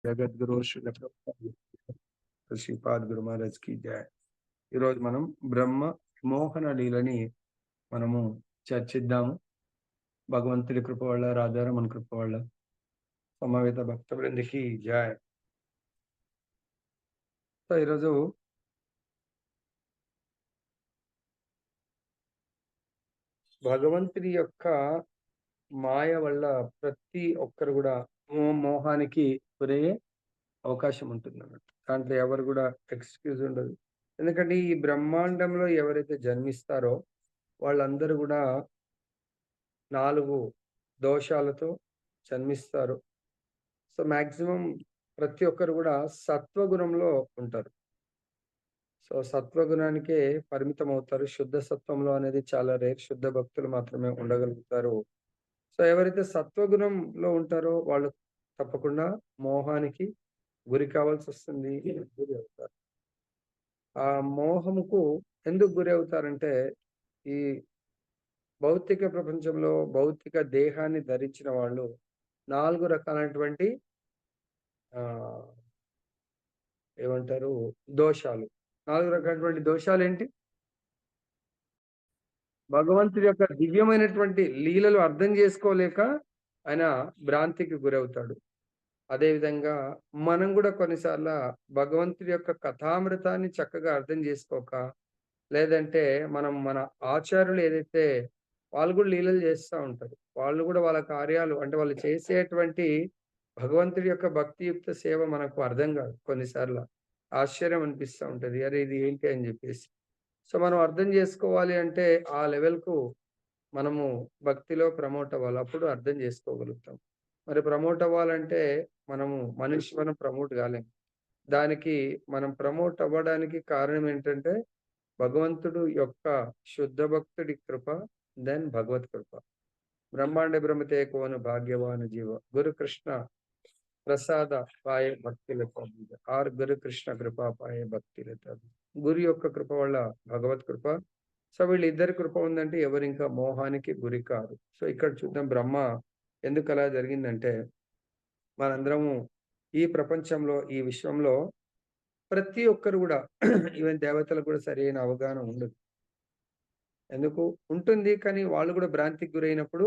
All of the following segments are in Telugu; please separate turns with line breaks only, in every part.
జగద్గురు శ్రీపాద్ గురు మహారాజ్ కి జయ. ఈరోజు మనం బ్రహ్మ మోహన లీలని మనము చర్చిద్దాము. భగవంతుడి కృప వల్ల, రాధారమణ కృప వల్ల, సమవేత భక్త బృందికి జయ. సో ఈరోజు భగవంతుడి యొక్క మాయ వల్ల ప్రతి ఒక్కరు కూడా మోహానికి గురయ్యే అవకాశం ఉంటుంది అన్నట్టు. దాంట్లో ఎవరు కూడా ఎక్స్క్యూజ్ ఉండదు. ఎందుకంటే ఈ బ్రహ్మాండంలో ఎవరైతే జన్మిస్తారో వాళ్ళందరూ కూడా 4 దోషాలతో జన్మిస్తారు. సో మాక్సిమం ప్రతి ఒక్కరు కూడా సత్వగుణంలో ఉంటారు. సో సత్వగుణానికే పరిమితం అవుతారు. శుద్ధ సత్వంలో అనేది చాలా రేర్. శుద్ధ భక్తులు మాత్రమే ఉండగలుగుతారు. సో ఎవరైతే సత్వగుణంలో ఉంటారో వాళ్ళు తప్పకుండా మోహానికి గురి కావాల్సి వస్తుంది, గురి అవుతారు. ఆ మోహముకు ఎందుకు గురి అవుతారంటే ఈ భౌతిక ప్రపంచంలో భౌతిక దేహాన్ని ధరించిన వాళ్ళు 4 రకాలైనటువంటి ఏమంటారు దోషాలు. 4 రకాలైనటువంటి దోషాలేంటి? భగవంతుడి యొక్క దివ్యమైనటువంటి లీలలు అర్థం చేసుకోలేక ఆయన భ్రాంతికి గురవుతాడు. అదేవిధంగా మనం కూడా కొన్నిసార్ల భగవంతుడి యొక్క కథామృతాన్ని చక్కగా అర్థం చేసుకోక, లేదంటే మన ఆచార్యులు ఏదైతే వాళ్ళు కూడా లీలలు చేస్తా ఉంటారు. వాళ్ళు కూడా వాళ్ళ కార్యాలు అంటే వాళ్ళు చేసేటువంటి భగవంతుడి యొక్క భక్తియుక్త సేవ మనకు అర్థం కాదు. కొన్నిసార్లు ఆశ్చర్యం అనిపిస్తా ఉంటది. అరే! ఇది ఏంటి అని చెప్పేసి. సో మనం అర్థం చేసుకోవాలి అంటే ఆ లెవెల్‌కు మనము భక్తిలో ప్రమోట్ అవ్వాలి. అప్పుడు అర్థం చేసుకోగలుగుతాం. మరి ప్రమోట్ అవ్వాలంటే మనం ప్రమోట్ కాలేం. దానికి మనం ప్రమోట్ అవ్వడానికి కారణం ఏంటంటే భగవంతుడు యొక్క శుద్ధ భక్తుడి కృప, దెన్ భగవత్ కృప. బ్రహ్మాండ బ్రహ్మతే కోన భాగ్యవాన్ జీవ గురు కృష్ణ ప్రసాద పాయే భక్తిలత ఆర్ గురు కృష్ణ కృప పాయే భక్తిలత. గురు యొక్క కృప వల్ల భగవత్ కృప. సో వీళ్ళిద్దరి కృప ఉందంటే ఎవరు ఇంకా మోహానికి గురి కాదు. సో ఇక్కడ చూద్దాం బ్రహ్మ ఎందుకు అలా జరిగిందంటే మనందరము ఈ ప్రపంచంలో ఈ విశ్వంలో ప్రతి ఒక్కరు కూడా ఈవెన్ దేవతలకు కూడా సరైన అవగాహన ఉండదు. ఎందుకు ఉంటుంది కానీ వాళ్ళు కూడా భ్రాంతికి గురైనప్పుడు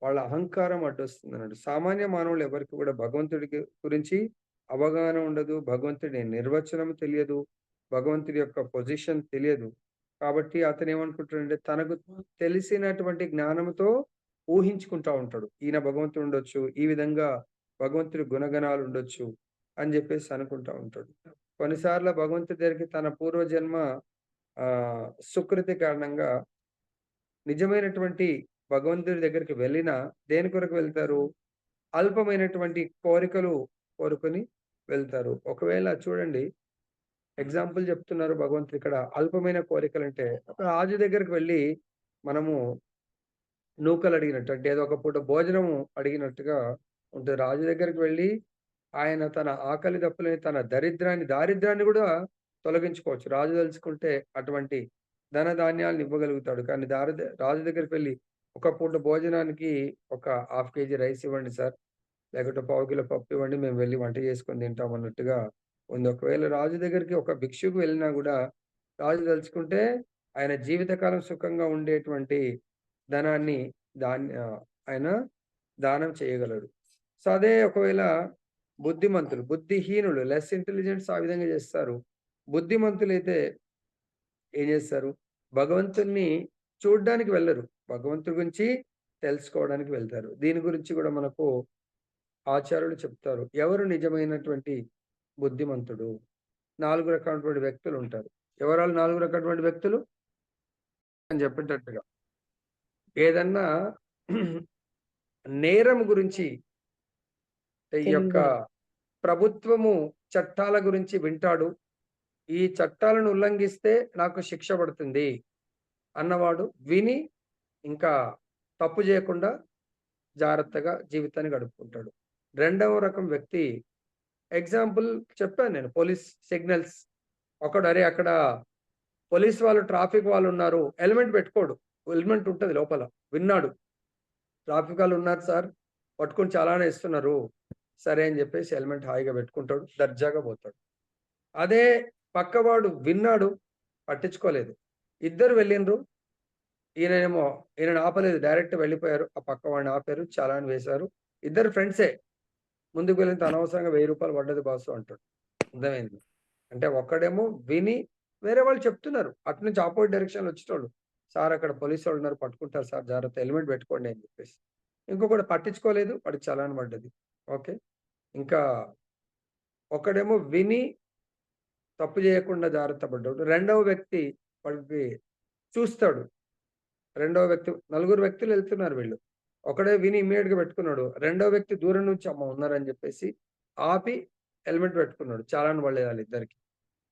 వాళ్ళ అహంకారం అడ్డొస్తుంది అన్నట్టు. సామాన్య మానవులు ఎవరికి కూడా భగవంతుడికి గురించి అవగాహన ఉండదు. భగవంతుడి నిర్వచనం తెలియదు. భగవంతుడి యొక్క పొజిషన్ తెలియదు. కాబట్టి అతను ఏమనుకుంటాడంటే తనకు తెలిసినటువంటి జ్ఞానంతో ఊహించుకుంటా ఉంటాడు. ఈయన భగవంతుడు ఉండొచ్చు, ఈ విధంగా భగవంతుడి గుణగణాలు ఉండొచ్చు అని చెప్పేసి అనుకుంటా ఉంటాడు. కొన్నిసార్లు భగవంతుడి దగ్గరికి తన పూర్వజన్మ సుకృతి కారణంగా నిజమైనటువంటి భగవంతుడి దగ్గరికి వెళ్ళినా దేని కొరకు వెళ్తారు? అల్పమైనటువంటి కోరికలు కోరుకొని వెళ్తారు. ఒకవేళ చూడండి ఎగ్జాంపుల్ చెప్తున్నారు భగవంతుడు ఇక్కడ. అల్పమైన కోరికలంటే ఒక రాజు దగ్గరికి వెళ్ళి మనము నూకలు అడిగినట్టు అంటే ఏదో ఒక పూట భోజనము అడిగినట్టుగా ఉంటది. రాజు దగ్గరికి వెళ్ళి ఆయన తన ఆకలి దప్పులని తన దారిద్ర్యాన్ని కూడా తొలగించుకోవచ్చు. రాజు తలుచుకుంటే అటువంటి ధన ధాన్యాలను ఇవ్వగలుగుతాడు. కానీ రాజు దగ్గరికి వెళ్ళి ఒక పూట భోజనానికి ఒక ½ కేజీ రైస్ ఇవ్వండి సార్, లేకపోతే పావు కిలో పప్పు ఇవ్వండి, మేము వెళ్ళి వంట చేసుకొని తింటాం అన్నట్టుగా ఉంది. ఒకవేళ రాజు దగ్గరికి ఒక భిక్షుకు వెళ్ళినా కూడా రాజు తలుచుకుంటే ఆయన జీవితకాలం సుఖంగా ఉండేటువంటి ధనాన్ని ఆయన దానం చేయగలడు. సో అదే ఒకవేళ బుద్ధిహీనులు లెస్ ఇంటెలిజెంట్స్ ఆ విధంగా చేస్తారు. బుద్ధిమంతులైతే ఏం చేస్తారు? భగవంతుడిని చూడ్డానికి వెళ్ళరు. భగవంతుడి గురించి తెలుసుకోవడానికి వెళ్తారు. దీని గురించి కూడా మనకు ఆచార్యులు చెప్తారు. ఎవరు నిజమైనటువంటి బుద్ధిమంతుడు? 4 రకాలైనటువంటి వ్యక్తులు ఉంటారు. ఎవరాళ్ళు 4 రకాలైనటువంటి వ్యక్తులు? అని చెప్పేటట్టుగా. ఏదన్నా నేరం గురించి ఈ యొక్క ప్రభుత్వము చట్టాల గురించి వింటాడు. ఈ చట్టాలను ఉల్లంఘిస్తే నాకు శిక్ష పడుతుంది అన్నవాడు విని ఇంకా తప్పు చేయకుండా జాగ్రత్తగా జీవితాన్ని గడుపుకుంటాడు. రెండవ రకం వ్యక్తి ఎగ్జాంపుల్ చెప్పాను నేను. పోలీస్ సిగ్నల్స్ ఒకడు అరే అక్కడ పోలీస్ వాళ్ళు ట్రాఫిక్ వాళ్ళు ఉన్నారు, హెల్మెట్ పెట్టుకోడు. హెల్మెట్ ఉంటది లోపల. విన్నాడు ట్రాఫిక్ వాళ్ళు ఉన్నారు సార్, పట్టుకొని చాలానే ఇస్తున్నారు. సరే అని చెప్పేసి హెల్మెట్ హాయిగా పెట్టుకుంటాడు. దర్జాగా పోతాడు. అదే పక్కవాడు విన్నాడు, పట్టించుకోలేదు. ఇద్దరు వెళ్ళిండ్రు. ఈయనేమో ఈయనని ఆపలేదు. డైరెక్ట్ వెళ్ళిపోయారు. ఆ పక్కవాడిని ఆపారు. చలాన్ వేశారు. ఇద్దరు ఫ్రెండ్సే. ముందుకు వెళ్ళినంత అనవసరంగా రూ. 1000 పడ్డది బాసు అంటాడు. అర్థమైంది. అంటే ఒక్కడేమో విని వేరే వాళ్ళు చెప్తున్నారు. అటు నుంచి అపోజిట్ డైరెక్షన్‌లో వచ్చేటోళ్ళు. సార్ అక్కడ పోలీసోళ్ళున్నారు పట్టుకుంటారు సార్ జాగ్రత్త హెల్మెట్ పెట్టుకోండి అని చెప్పేసి. ఇంకొకడు పట్టించుకోలేదు. వాడికి చలాన్ పడ్డది. ఓకే. ఇంకా ఒకడేమో విని తప్పు చేయకుండా జాగ్రత్త పడ్డాడు. రెండవ వ్యక్తి వాడికి చూస్తాడు. రెండవ వ్యక్తి నలుగురు వ్యక్తులు వెళ్తున్నారు వీళ్ళు. ఒకడే విని ఇమ్మీడియేట్‌గా పెట్టుకున్నాడు. రెండో వ్యక్తి దూరం నుంచి అమ్మ ఉన్నారని చెప్పేసి ఆపి హెల్మెట్ పెట్టుకున్నాడు. చలాన్ పడలేదు ఆళ్ళిద్దరికీ.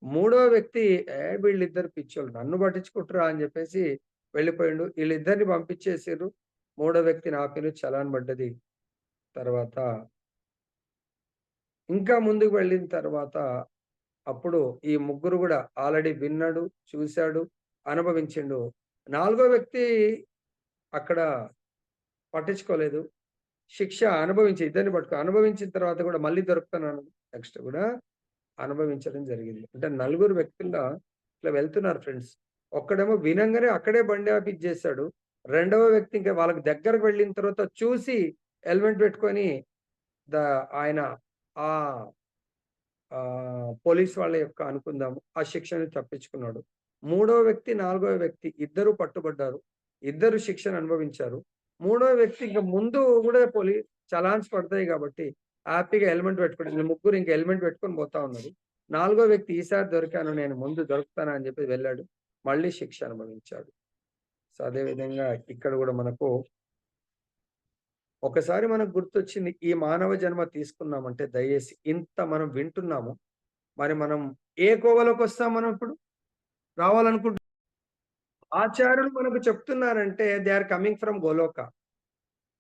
మూడో వ్యక్తి వీళ్ళిద్దరు పిచ్చోళ్ళు నన్ను పట్టించుకుంటుర్రా అని చెప్పేసి వెళ్ళిపోయిండు. ఈళ్ళిద్దరిని పంపించేసిర్రు. మూడో వ్యక్తిని ఆపిర్రు. చలాన్ పడ్డది. తర్వాత ఇంకా ముందుకు వెళ్ళిన తర్వాత అప్పుడు ఈ ముగ్గురు గూడా ఆల్రెడీ విన్నాడు, చూసాడు, అనుభవించిండు. నాలుగో వ్యక్తి అక్కడ పట్టించుకోలేదు. శిక్ష అనుభవించి ఇద్దరిని అనుభవించిన తర్వాత గూడా మళ్ళీ దొరుకుతున్నాను. నెక్స్ట్ గూడా అనుభవించడం జరిగింది. అంటే నలుగురు వ్యక్తుల్లా ఇట్లా వెళ్తున్నారు ఫ్రెండ్స్. ఒక్కడేమో వినంగానే అక్కడే బండి ఆపి ఇచ్చేసాడు. రెండవ వ్యక్తి ఇంకా వాళ్ళకి దగ్గరకు వెళ్ళిన తర్వాత చూసి హెల్మెట్ పెట్టుకొని ద ఆయన ఆహ్, పోలీస్ వాళ్ళ యొక్క అనుకుందాము. ఆ శిక్షని తప్పించుకున్నాడు. మూడో వ్యక్తి, నాలుగో వ్యక్తి ఇద్దరు పట్టుబడ్డారు. ఇద్దరు శిక్షను అనుభవించారు. మూడో వ్యక్తి ఇంక ముందు గూడా చలాన్స్ పడతాయి గాబట్టి హ్యాపీగా హెల్మెట్ పెట్టుకొని వీళ్ళు ముగ్గురు ఇంక హెల్మెట్ పెట్టుకొని పోతా ఉన్నారు. నాలుగో వ్యక్తి ఈసారి దొరికాను నేను ముందు దొరుకుతానా అని చెప్పి వెళ్ళాడు. మళ్ళీ శిక్ష అనుభవించాడు. సో, అదే విధంగా ఇక్కడ గూడా మనకు ఒకసారి మనకు గుర్తొచ్చింది ఈ మానవ జన్మ తీసుకున్నామంటే దయచేసి ఇంత మనం వింటున్నాము. మరి మనం ఏ కోవలోకొస్తాం మనం ఇప్పుడు? రావాలనుకుంటున్నాం. ఆచార్యులు మనకు చెప్తున్నారంటే they are coming from Goloka.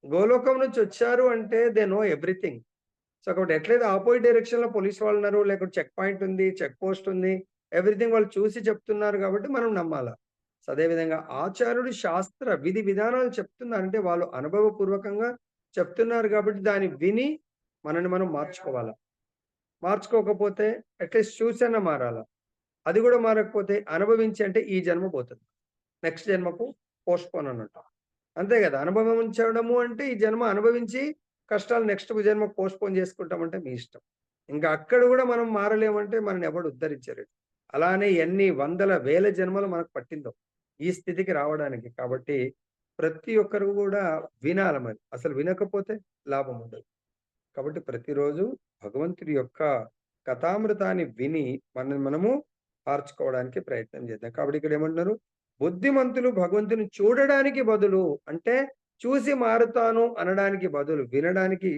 గోలోకం నుంచి వచ్చారు అంటే దే నో ఎవ్రీథింగ్. సో, కాబట్టి ఎట్లయితే అపోజిట్ డైరెక్షన్‌లో పోలీస్ వాళ్ళున్నారు, లేకపోతే చెక్ పాయింట్ ఉంది, చెక్ పోస్ట్ ఉంది. ఎవ్రీథింగ్ వాళ్ళు చూసి చెప్తున్నారు కాబట్టి మనం నమ్మాలా. సో, అదే విధంగా ఆచార్యుడు శాస్త్ర విధి విధానాలు చెప్తున్నారంటే వాళ్ళు అనుభవపూర్వకంగా చెప్తున్నారు కాబట్టి దాన్ని విని మనల్ని మనం మార్చుకోవాలా. మార్చుకోకపోతే అట్‌లీస్ట్ చూసన్నా మారాలా. అది గూడా మారకపోతే అనుభవించి అంటే ఈ జన్మ పోతది. నెక్స్ట్ జన్మకు పోస్ట్‌పోన్ అన్నట్టు. అంతే గదా! అనుభవించడము అంటే ఈ జన్మ అనుభవించి కష్టాలు నెక్స్ట్ జన్మకు పోస్ట్‌పోన్ చేసుకుంటామంటే మీ ఇష్టం. ఇంకా అక్కడ గూడా మనం మారలేమంటే మనల్ని ఎవడు ఉద్ధరించలేడు. అలానే ఎన్ని వందల, వేల జన్మలు మనకు పట్టిందో ఈ స్థితికి రావడానికి. కాబట్టి ప్రతి ఒక్కరు గూడా వినాల మరి. అసలు వినకపోతే లాభం ఉండదు. కాబట్టి ప్రతిరోజు భగవంతుడి యొక్క కథామృతాన్ని విని మనల్ని మనము మార్చుకోవడానికి ప్రయత్నం చేద్దాం. కాబట్టి ఇక్కడ ఏమంటున్నారు? బుద్ధిమంతులు భగవంతుని చూడడానికి బదులు అంటే చూసి మారుతాను అనడానికి బదులు వినడానికి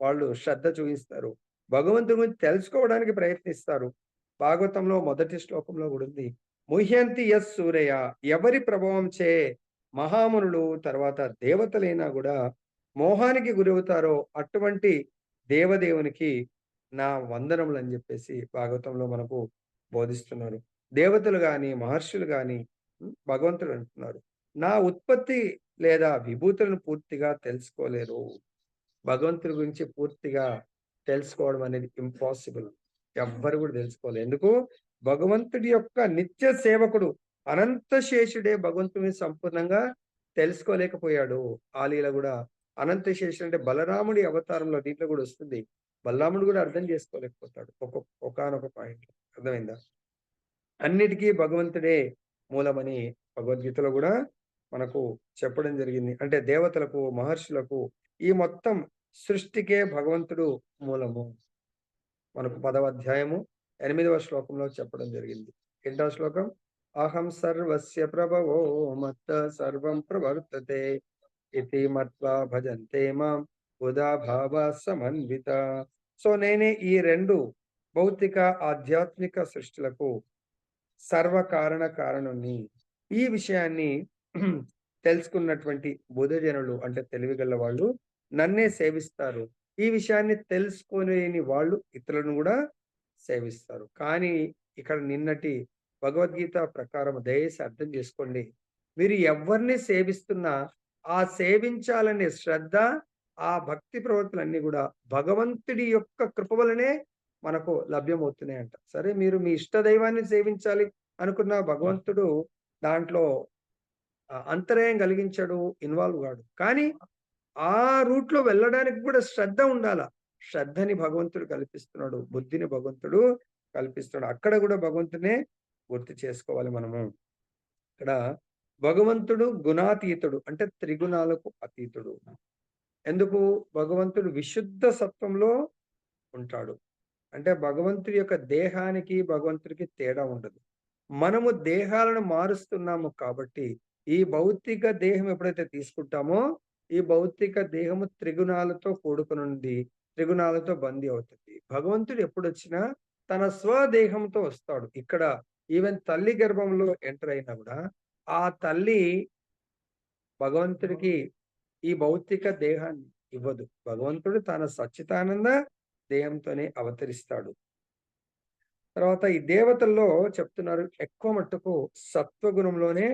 వాళ్ళు శ్రద్ధ చూయిస్తారు. భగవంతుని గురించి తెలుసుకోవడానికి ప్రయత్నిస్తారు. భాగవతంలో మొదటి శ్లోకంలో కూడా ఉంది. ముహ్యంతి యస్ సూరయ ఎవరి ప్రభావం చే మహామునులు తర్వాత దేవతలైనా కూడా మోహానికి గురవుతారో అటువంటి దేవదేవునికి నా వందనములని జెప్పేసి భాగవతంలో మనకు బోధిస్తున్నారు. దేవతలు గాని, మహర్షులు గాని భగవంతుడు అంటున్నారు. నా ఉత్పత్తి లేదా విభూతులను పూర్తిగా తెలుసుకోలేరు. భగవంతుడి గురించి పూర్తిగా తెలుసుకోవడం అనేది ఇంపాసిబుల్. ఎవ్వరు గూడా తెలుసుకోలేరు. ఎందుకు? భగవంతుడి యొక్క నిత్య సేవకుడు అనంత శేషుడే భగవంతుడిని సంపూర్ణంగా తెలుసుకోలేకపోయాడు. ఆ లీల గూడా అనంత శేషుడు అంటే బలరాముడి అవతారంలో దీంట్లో గూడా వస్తుంది. బలరాముడు గూడా అర్థం చేసుకోలేకపోతాడు. ఒకానొక పాయింట్‌లో. అర్థమైందా? అన్నిటికీ భగవంతుడే మూలమని భగవద్గీతలో గూడా మనకు చెప్పడం జరిగింది. అంటే దేవతలకు, మహర్షులకు ఈ మొత్తం సృష్టికే భగవంతుడు మూలము. మనకు 10వ అధ్యాయము 8వ శ్లోకంలో చెప్పడం జరిగింది. ఏంటా శ్లోకం? అహం సర్వస్య ప్రభవో మత్త సర్వం ప్రవర్తతే ఇతి మత్వా భజంతే మాం బుధా భావా సమన్విత. సో నేనే ఈ 2 భౌతిక, ఆధ్యాత్మిక సృష్టిలకు సర్వకారణ కారణుణ్ణి. ఈ విషయాన్ని తెలుసుకున్నటువంటి బుధజనులు అంటే తెలివిగల వాళ్ళు నన్నే సేవిస్తారు. ఈ విషయాన్ని తెలుసుకోలేని వాళ్ళు ఇతరులను గూడా సేవిస్తారు. కానీ ఇక్కడ నిన్నటి భగవద్గీత ప్రకారం దయచేసి అర్థం చేసుకోండి. మీరు ఎవ్వరిని సేవిస్తున్నా ఆ సేవించాలనే శ్రద్ధ ఆ భక్తి ప్రవృత్తులన్నీ గూడా భగవంతుడి యొక్క కృప వలనే మనకు లభ్యమవుతున్నాయంట. సరే మీరు మీ ఇష్ట దైవాన్ని సేవించాలి అనుకున్న భగవంతుడు దాంట్లో అంతరాయం కలిగించడు, ఇన్వాల్వ్ గాడు. కానీ ఆ రూట్‌లో వెళ్ళడానికి కూడా శ్రద్ధ ఉండాల. శ్రద్ధని భగవంతుడు కల్పిస్తున్నాడు. బుద్ధిని భగవంతుడు కల్పిస్తున్నాడు. అక్కడ గూడా భగవంతుడినే గుర్తు చేసుకోవాలి మనము. ఇక్కడ భగవంతుడు గుణాతీతుడు. అంటే త్రిగుణాలకు అతీతుడు. ఎందుకు? భగవంతుడు విశుద్ధ సత్వంలో ఉంటాడు. అంటే భగవంతుడి యొక్క దేహానికి, భగవంతుడికి తేడా ఉండదు. మనము దేహాలను మారుస్తున్నాము కాబట్టి, ఈ భౌతిక దేహం ఎప్పుడైతే తీసుకుంటామో, ఈ భౌతిక దేహము త్రిగుణాలతో కూడుకొనుంది. త్రిగుణాలతో బందీ అవుతుంది. భగవంతుడు ఎప్పుడొచ్చినా తన స్వదేహంతో వస్తాడు. ఇక్కడ ఈవెన్ తల్లి గర్భంలో ఎంటర్ అయినా గూడా, ఆ తల్లి భగవంతుడికి ఈ భౌతిక దేహాన్ని ఇవ్వదు. భగవంతుడు తన సచ్చిదానంద దేహంతోనే అవతరిస్తాడు. తర్వాత ఈ దేవతల్లో చెప్తున్నారు ఎక్కువ మట్టుకు సత్వగుణంలోనే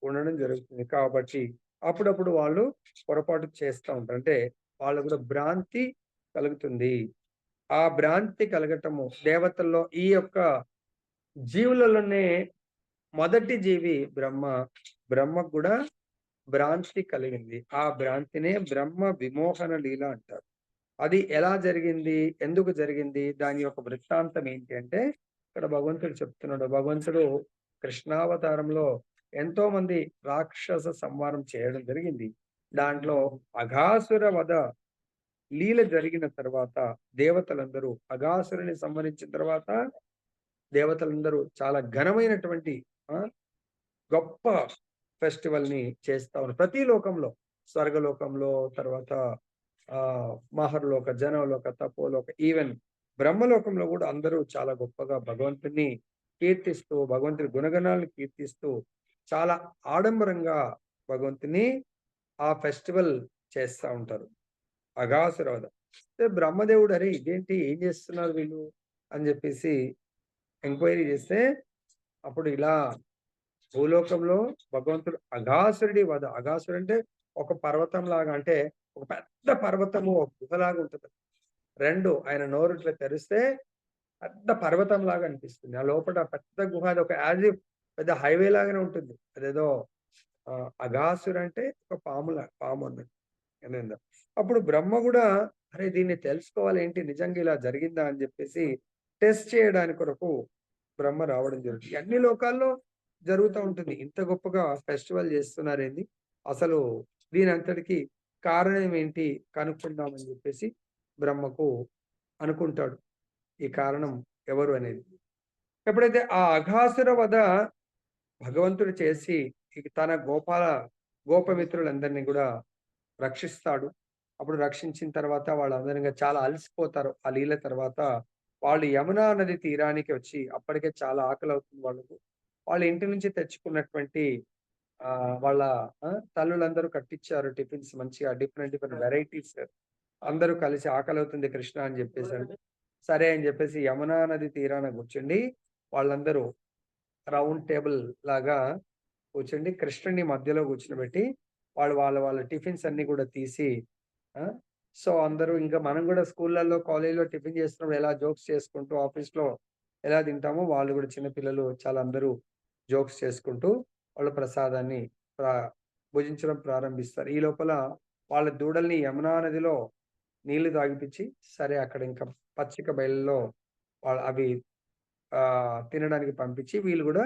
ఉండడం జరుగుతుంది. కాబట్టి అప్పుడప్పుడు వాళ్ళు పొరపాటు చేస్తా ఉంటారు. అంటే వాళ్ళకు కూడా భ్రాంతి కలుగుతుంది. ఆ భ్రాంతి కలగటము దేవతల్లో ఈ యొక్క జీవులలోనే మొదటి జీవి బ్రహ్మ. బ్రహ్మకు కూడా భ్రాంతి కలిగింది. ఆ భ్రాంతినే బ్రహ్మ విమోహన లీల అంటారు. అది ఎలా జరిగింది? ఎందుకు జరిగింది? దాని యొక్క వృత్తాంతం ఏంటి అంటే, ఇక్కడ భగవంతుడు చెప్తున్నాడు. భగవంతుడు కృష్ణావతారంలో ఎంతోమంది రాక్షస సంహారం చేయడం జరిగింది. దాంట్లో అఘాసుర వధ లీల జరిగిన తర్వాత దేవతలందరూ అఘాసురుని సంహరించిన తర్వాత దేవతలందరూ చాలా ఘనమైనటువంటి ఆ! గొప్ప ఫెస్టివల్‌ని చేస్తా ఉన్నారు. ప్రతి లోకంలో స్వర్గలోకంలో తర్వాత మహర్లోక, జనలోక, తపోలోక ఈవెన్ బ్రహ్మలోకంలో గూడా అందరూ చాలా గొప్పగా భగవంతుడిని కీర్తిస్తూ, భగవంతుడి గుణగణాలను కీర్తిస్తూ చాలా ఆడంబరంగా భగవంతుని ఆ ఫెస్టివల్ చేస్తా ఉంటారు. అఘాసురవధ. అయితే బ్రహ్మదేవుడు "అరే! ఇదేంటి ఏం చేస్తున్నారు వీళ్ళు" అని జెప్పేసి ఎంక్వైరీ జేస్తే అప్పుడు ఇలా భూలోకంలో భగవంతుడు అఘాసురుడి వధ. అఘాసురుడు అంటే ఒక పర్వతంలాగా అంటే ఒక పెద్ద పర్వతము ఒక గుహలాగా ఉంటది. 2 ఆయన నోరు ఇట్లా తెరిస్తే పెద్ద పర్వతంలాగా అనిపిస్తుంది. ఆ లోపట పెద్ద గుహ అదొక యాస్ ఇఫ్ పెద్ద హైవే లాగానే ఉంటుంది. అదేదో అఘాసురు అంటే ఒక పాము అన్నట్టు. అనిందా. అప్పుడు బ్రహ్మ గూడా అరే! దీన్ని తెలుసుకోవాలి ఏంటి నిజంగా ఇలా జరిగిందా అని జెప్పేసి టెస్ట్ చేయడాని కొరకు బ్రహ్మ రావడం జరుగుతుంది. అన్ని లోకాల్లో జరుగుతా ఉంటుంది. ఇంత గొప్పగా ఫెస్టివల్ జేస్తున్నారేంది? అసలు దీనంతటికి కారణం ఏంటి? కనుక్కుందాం అని జెప్పేసి బ్రహ్మకు అనుకుంటాడు. ఈ కారణం ఎవరు అనేది. ఎప్పుడైతే ఆ అఘాసుర వధ భగవంతుడు చేసి ఇక తన గోపమిత్రులందరిని గూడా రక్షిస్తాడు. అప్పుడు రక్షించిన తర్వాత వాళ్ళందరూ ఇంగ చాలా అలసిపోతారు. ఆ లీల తర్వాత వాళ్ళు యమునా నది తీరానికి వచ్చి అప్పటికే చాలా ఆకలవుతుంది వాళ్ళకు. వాళ్ళ ఇంటి నుంచి తెచ్చుకున్నటువంటి వాళ్ళ తల్లులందరూ కట్టిచ్చారు టిఫిన్స్ మంచిగా డిఫరెంట్ డిఫరెంట్ వెరైటీస్. అందరూ కలిసి ఆకలవుతుంది కృష్ణ అని జెప్పేసంటే, సరే అని జెప్పేసి యమునా నది తీరాన గూర్చుండి వాళ్ళందరూ రౌండ్ టేబుల్ లాగా కూర్చుండి కృష్ణుడిని మధ్యలో కూర్చోబెట్టి వాళ్ళ టిఫిన్స్ అన్నీ కూడా తీసి ఆ! సో, అందరూ ఇంకా మనం గూడా స్కూళ్ళల్లో, కాలేజీలో టిఫిన్ చేస్తున్నప్పుడు ఎలా జోక్స్ చేసుకుంటూ ఆఫీస్‌లో ఎలా తింటామో వాళ్ళు గూడా చిన్న పిల్లలు చాలా అందరూ జోక్స్ చేసుకుంటూ వాళ్ళ ప్రసాదాన్ని ప్రా భుజించడం ప్రారంభిస్తారు. ఈ లోపల వాళ్ళ దూడల్ని యమునా నదిలో నీళ్లు తాగిపిచ్చి, సరే అక్కడ ఇంకా పచ్చిక బయలులో అవి తినడానికి పంపించి వీళ్ళు గూడా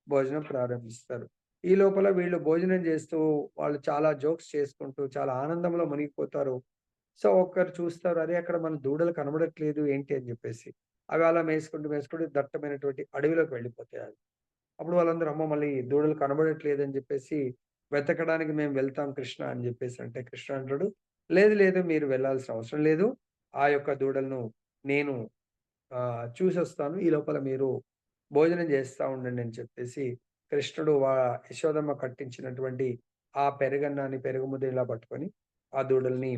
భోజనం ప్రారంభిస్తారు. ఈ లోపల వీళ్ళు భోజనం చేస్తూ వాళ్ళు చాలా జోక్స్ చేసుకుంటూ చాలా ఆనందంలో మునిగిపోతారు. సో, ఒకరు చూస్తారు. అరే! అక్కడ మన దూడలు కనబడట్లేదు ఏంటి అని జెప్పేసి. అవి అలా మేసుకుంటూ దట్టమైనటువంటి అడవిలోకి వెళ్ళిపోతాయవి. అప్పుడు వాళ్ళందరూ అమ్మో! మళ్ళీ దూడలు కనబడట్లేదని జెప్పేసి వెతకడానికి మేము వెళ్తాం కృష్ణ అని జెప్పేసి అంటే కృష్ణ అంటాడు, లేదు లేదు మీరు వెళ్ళాల్సిన అవసరం లేదు. ఆ యొక్క దూడలను నేను చూసొస్తాను. ఈ లోపల మీరు భోజనం చేస్తా ఉండండి అని చెప్పేసి కృష్ణుడు యశోదమ్మ కట్టించినటువంటి ఆ పెరుగన్నాన్ని, పెరుగు ముద్ద ఇలా పట్టుకొని ఆ దూడల్ని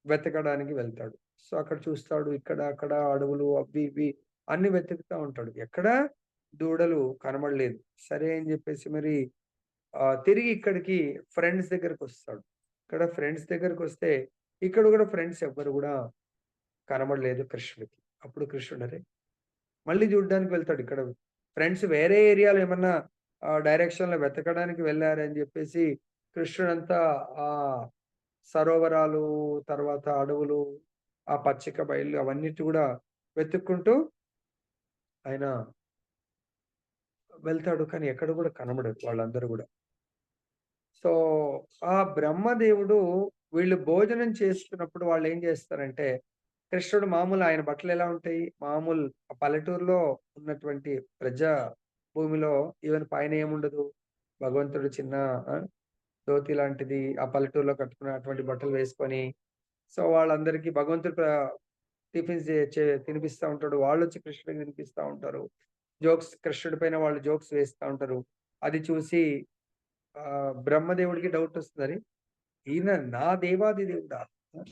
వెతకడానికి వెళ్తాడు. సో, అక్కడ చూస్తాడు. ఇక్కడ, అక్కడ అడవులు అవి, ఇవి అన్నీ వెతుకుతా ఉంటాడు. ఎక్కడా దూడలు కనబడలేదు. సరే అని జెప్పేసి మరి తిరిగి ఇక్కడికి ఫ్రెండ్స్ దగ్గరకొస్తాడు. ఇక్కడ ఫ్రెండ్స్ దగ్గరకొస్తే ఇక్కడ కూడా ఫ్రెండ్స్ ఎవ్వరు కూడా కనబడలేదు కృష్ణుడికి. అప్పుడు కృష్ణుడు అరే! మళ్ళీ చూడ్డానికి వెళ్తాడు. ఇక్కడ ఫ్రెండ్స్ వేరే ఏరియాలో ఏమన్నా డైరెక్షన్‌లో వెతకడానికి వెళ్లారని జెప్పేసి కృష్ణుడంతా ఆహ్, సరోవరాలు, తర్వాత అడవులు, ఆ పచ్చిక బయళ్ళు అవన్నిటి గూడా వెతుక్కుంటూ ఆయన వెళ్తాడు. కానీ ఎక్కడ గూడా కనబడరు వాళ్ళందరూ గూడా. సో, ఆ బ్రహ్మదేవుడు వీళ్ళు భోజనం చేస్తున్నప్పుడు వాళ్ళేం జేస్తారంటే, కృష్ణుడు మామూలు ఆయన బట్టలెలా ఉంటాయి? మామూలు పల్లెటూరులో ఉన్నటువంటి ప్రజా భూమిలో ఈవెన్ పైన ఏముండదు. భగవంతుడు చిన్న ఆ! ధోతి లాంటిది ఆ పల్లెటూరులో కట్టుకున్న అటువంటి బట్టలు వేసుకొని, సో, వాళ్ళందరికీ భగవంతుడు టిఫిన్స్ తినిపిస్తా ఉంటాడు. వాళ్ళొచ్చి కృష్ణుడికి తినిపిస్తా ఉంటారు. కృష్ణుడి పైన వాళ్ళు జోక్స్ వేస్తా ఉంటారు. అది చూసి బ్రహ్మదేవుడికి డౌటొస్తది. ఈయన నా దేవాది దేవుడా!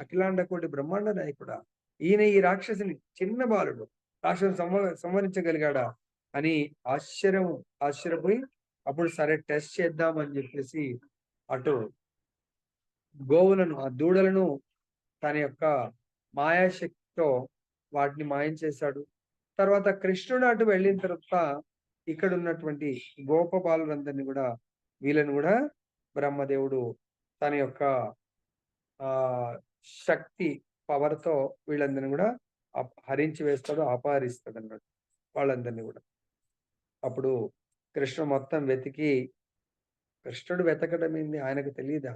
అఖిలాండ కోటి బ్రహ్మాండ నాయకుడా! ఈయన ఈ రాక్షసుని చిన్న బాలుడు. రాక్షసుని సంహరించగలిగాడా? అని ఆశ్చర్యపోయి అప్పుడు సరే టెస్ట్ చేద్దాం అని జెప్పేసి అటు ఆ దూడలను తన యొక్క మాయాశక్తితో వాటిని మాయం చేశాడు. తర్వాత కృష్ణుడు అటు వెళ్ళిన తర్వాత ఇక్కడున్నటువంటి గోపబాలురందరిని గూడా వీళ్ళని గూడా బ్రహ్మదేవుడు తన యొక్క ఆహ్, శక్తి పవర్‌తో వీళ్ళందరిని గూడా హరించి వేస్తాడు, అపహరిస్తాడన్నట్టు వాళ్ళందరిని గూడా. అప్పుడు కృష్ణుడు మొత్తం వెతికి కృష్ణుడు వెతకడం ఏంది ఆయనకు తెలీదా?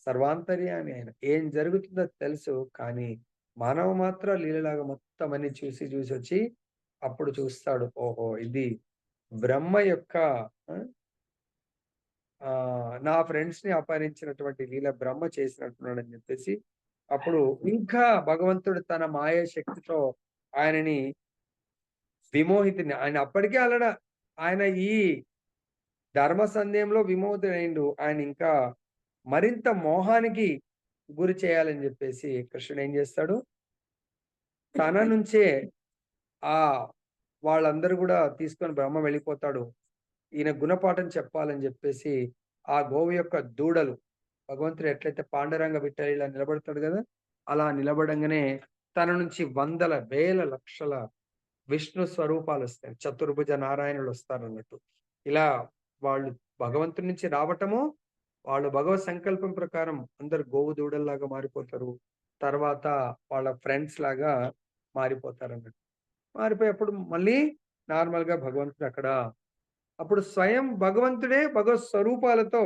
సర్వాంతర్యామి ఆయన. ఏం జరుగుతుందో తెలుసు. కానీ మానవ మాత్ర లీలలాగా మొత్తం అన్ని చూసొచ్చి అప్పుడు చూస్తాడు. ఓహో! ఇది బ్రహ్మ యొక్క ఆ! నా ఫ్రెండ్స్‌ని అపహరించినటువంటి లీల బ్రహ్మ చేసినట్టున్నాడని జెప్పేసి, అప్పుడు ఇంకా భగవంతుడు తన మాయ శక్తితో ఆయనని ఆయన అప్పటికే ఆయన ఈ ధర్మ సందేహంలో విమోహితుడయిండు. ఆయన ఇంకా మరింత మోహానికి గురి చేయాలని జెప్పేసి కృష్ణుడు ఏం జేస్తాడు, తన నుంచే ఆహ్, వాళ్ళందరూ గూడా తీసుకొని బ్రహ్మ వెళ్ళిపోతాడు. ఈయన గుణపాఠం చెప్పాలని జెప్పేసి, ఆ గోవు యొక్క దూడలు భగవంతుడు ఎట్లయితే పాండురంగ విఠల ఇలా నిలబడతాడు గదా! అలా నిలబడంగానే తన నుంచి వందల, వేల, లక్షల విష్ణు స్వరూపాలొస్తాయి. చతుర్భుజ నారాయణులొస్తారన్నట్టు. ఇలా వాళ్ళు భగవంతుడి నుంచి రావటము, వాళ్ళు భగవత్ సంకల్పం ప్రకారం అందరూ గోవు దూడల్లాగా మారిపోతారు. తర్వాత వాళ్ళ ఫ్రెండ్స్ లాగా మారిపోతారన్నట్టు. మారిపోయి అప్పుడు మళ్ళీ నార్మల్‌గా భగవంతుడు అక్కడ అప్పుడు స్వయం భగవంతుడే భగవత్ స్వరూపాలతో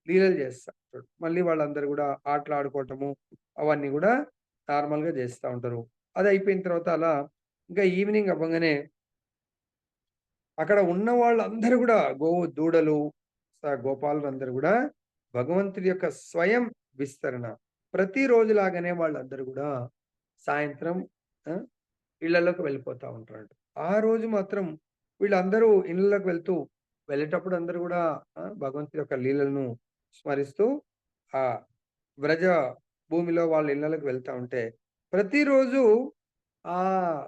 లీలలు చేస్తాడు. మళ్ళీ వాళ్ళందరూ గూడా ఆటలాడుకోవటము, అవన్నీ గూడా నార్మల్‌గా జేస్తా ఉంటారు. అదయిపోయిన తర్వాత అలా ఇంకా ఈవినింగ్ అవ్వంగానే అక్కడ ఉన్న వాళ్ళందరూ గూడా దూడలు, గోపాలులందరూ గూడా భగవంతుడి యొక్క స్వయం విస్తరణ. ప్రతిరోజులాగానే వాళ్ళందరూ గూడా సాయంత్రం ఆ! ఇళ్ళలోకి వెళ్ళిపోతా ఉంటారంట. ఆ రోజు మాత్రం వీళ్ళందరూ ఇళ్ళలోకి వెళ్ళేటప్పుడు అందరూ గూడా భగవంతుడి యొక్క లీలలను స్మరిస్తూ ఆ వ్రజ భూమిలో వాళ్ళ ఇళ్ళలోకి వెళ్తా ఉంటే, ప్రతిరోజు ఆహ్,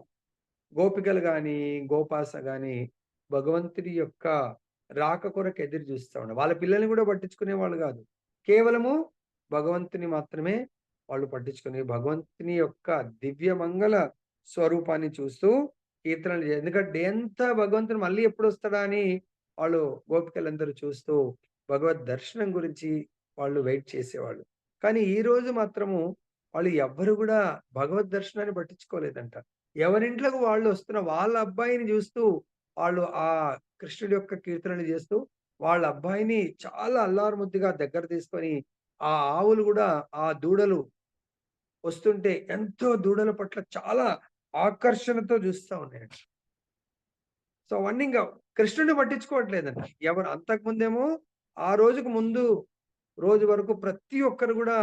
గోపికలు గాని, గోపాస గాని భగవంతుడి యొక్క రాక కొరకు ఎదురు చూస్తా ఉన్నారు. వాళ్ళ పిల్లల్ని గూడా పట్టించుకునేవాళ్ళు గాదు. కేవలము భగవంతుని మాత్రమే వాళ్ళు పట్టించుకుని, భగవంతుని యొక్క దివ్యమంగళ స్వరూపాన్ని చూస్తూ కీర్తనలు ఎందుకంటే డే అంతా భగవంతుడు మళ్ళీ ఎప్పుడొస్తాడా అని వాళ్ళు గోపికలందరూ చూస్తూ భగవద్ దర్శనం గురించి వాళ్ళు వెయిట్ చేసేవాళ్ళు. కానీ ఈరోజు మాత్రము వాళ్ళు ఎవ్వరు గూడా భగవద్ దర్శనాన్ని పట్టించుకోలేదంట. ఎవరింట్లోకి వాళ్ళు వస్తున్న వాళ్ళ అబ్బాయిని జూస్తూ వాళ్ళు కృష్ణుడి యొక్క కీర్తనలు జేస్తూ వాళ్ళ అబ్బాయిని చాలా అల్లారు ముద్దుగా దగ్గర తీసుకొని ఆ ఆవులు గూడా ఆ దూడలు వస్తుంటే ఎంతో దూడల పట్ల చాలా ఆకర్షణతో జూస్తా ఉన్నాయంట. సో, అవన్నీ ఇంగ కృష్ణుడిని పట్టించుకోవట్లేదంట. ఎవరు అంతకుముందేమో ఆ రోజుకు ముందు రోజు వరకు ప్రతి ఒక్కరు గూడా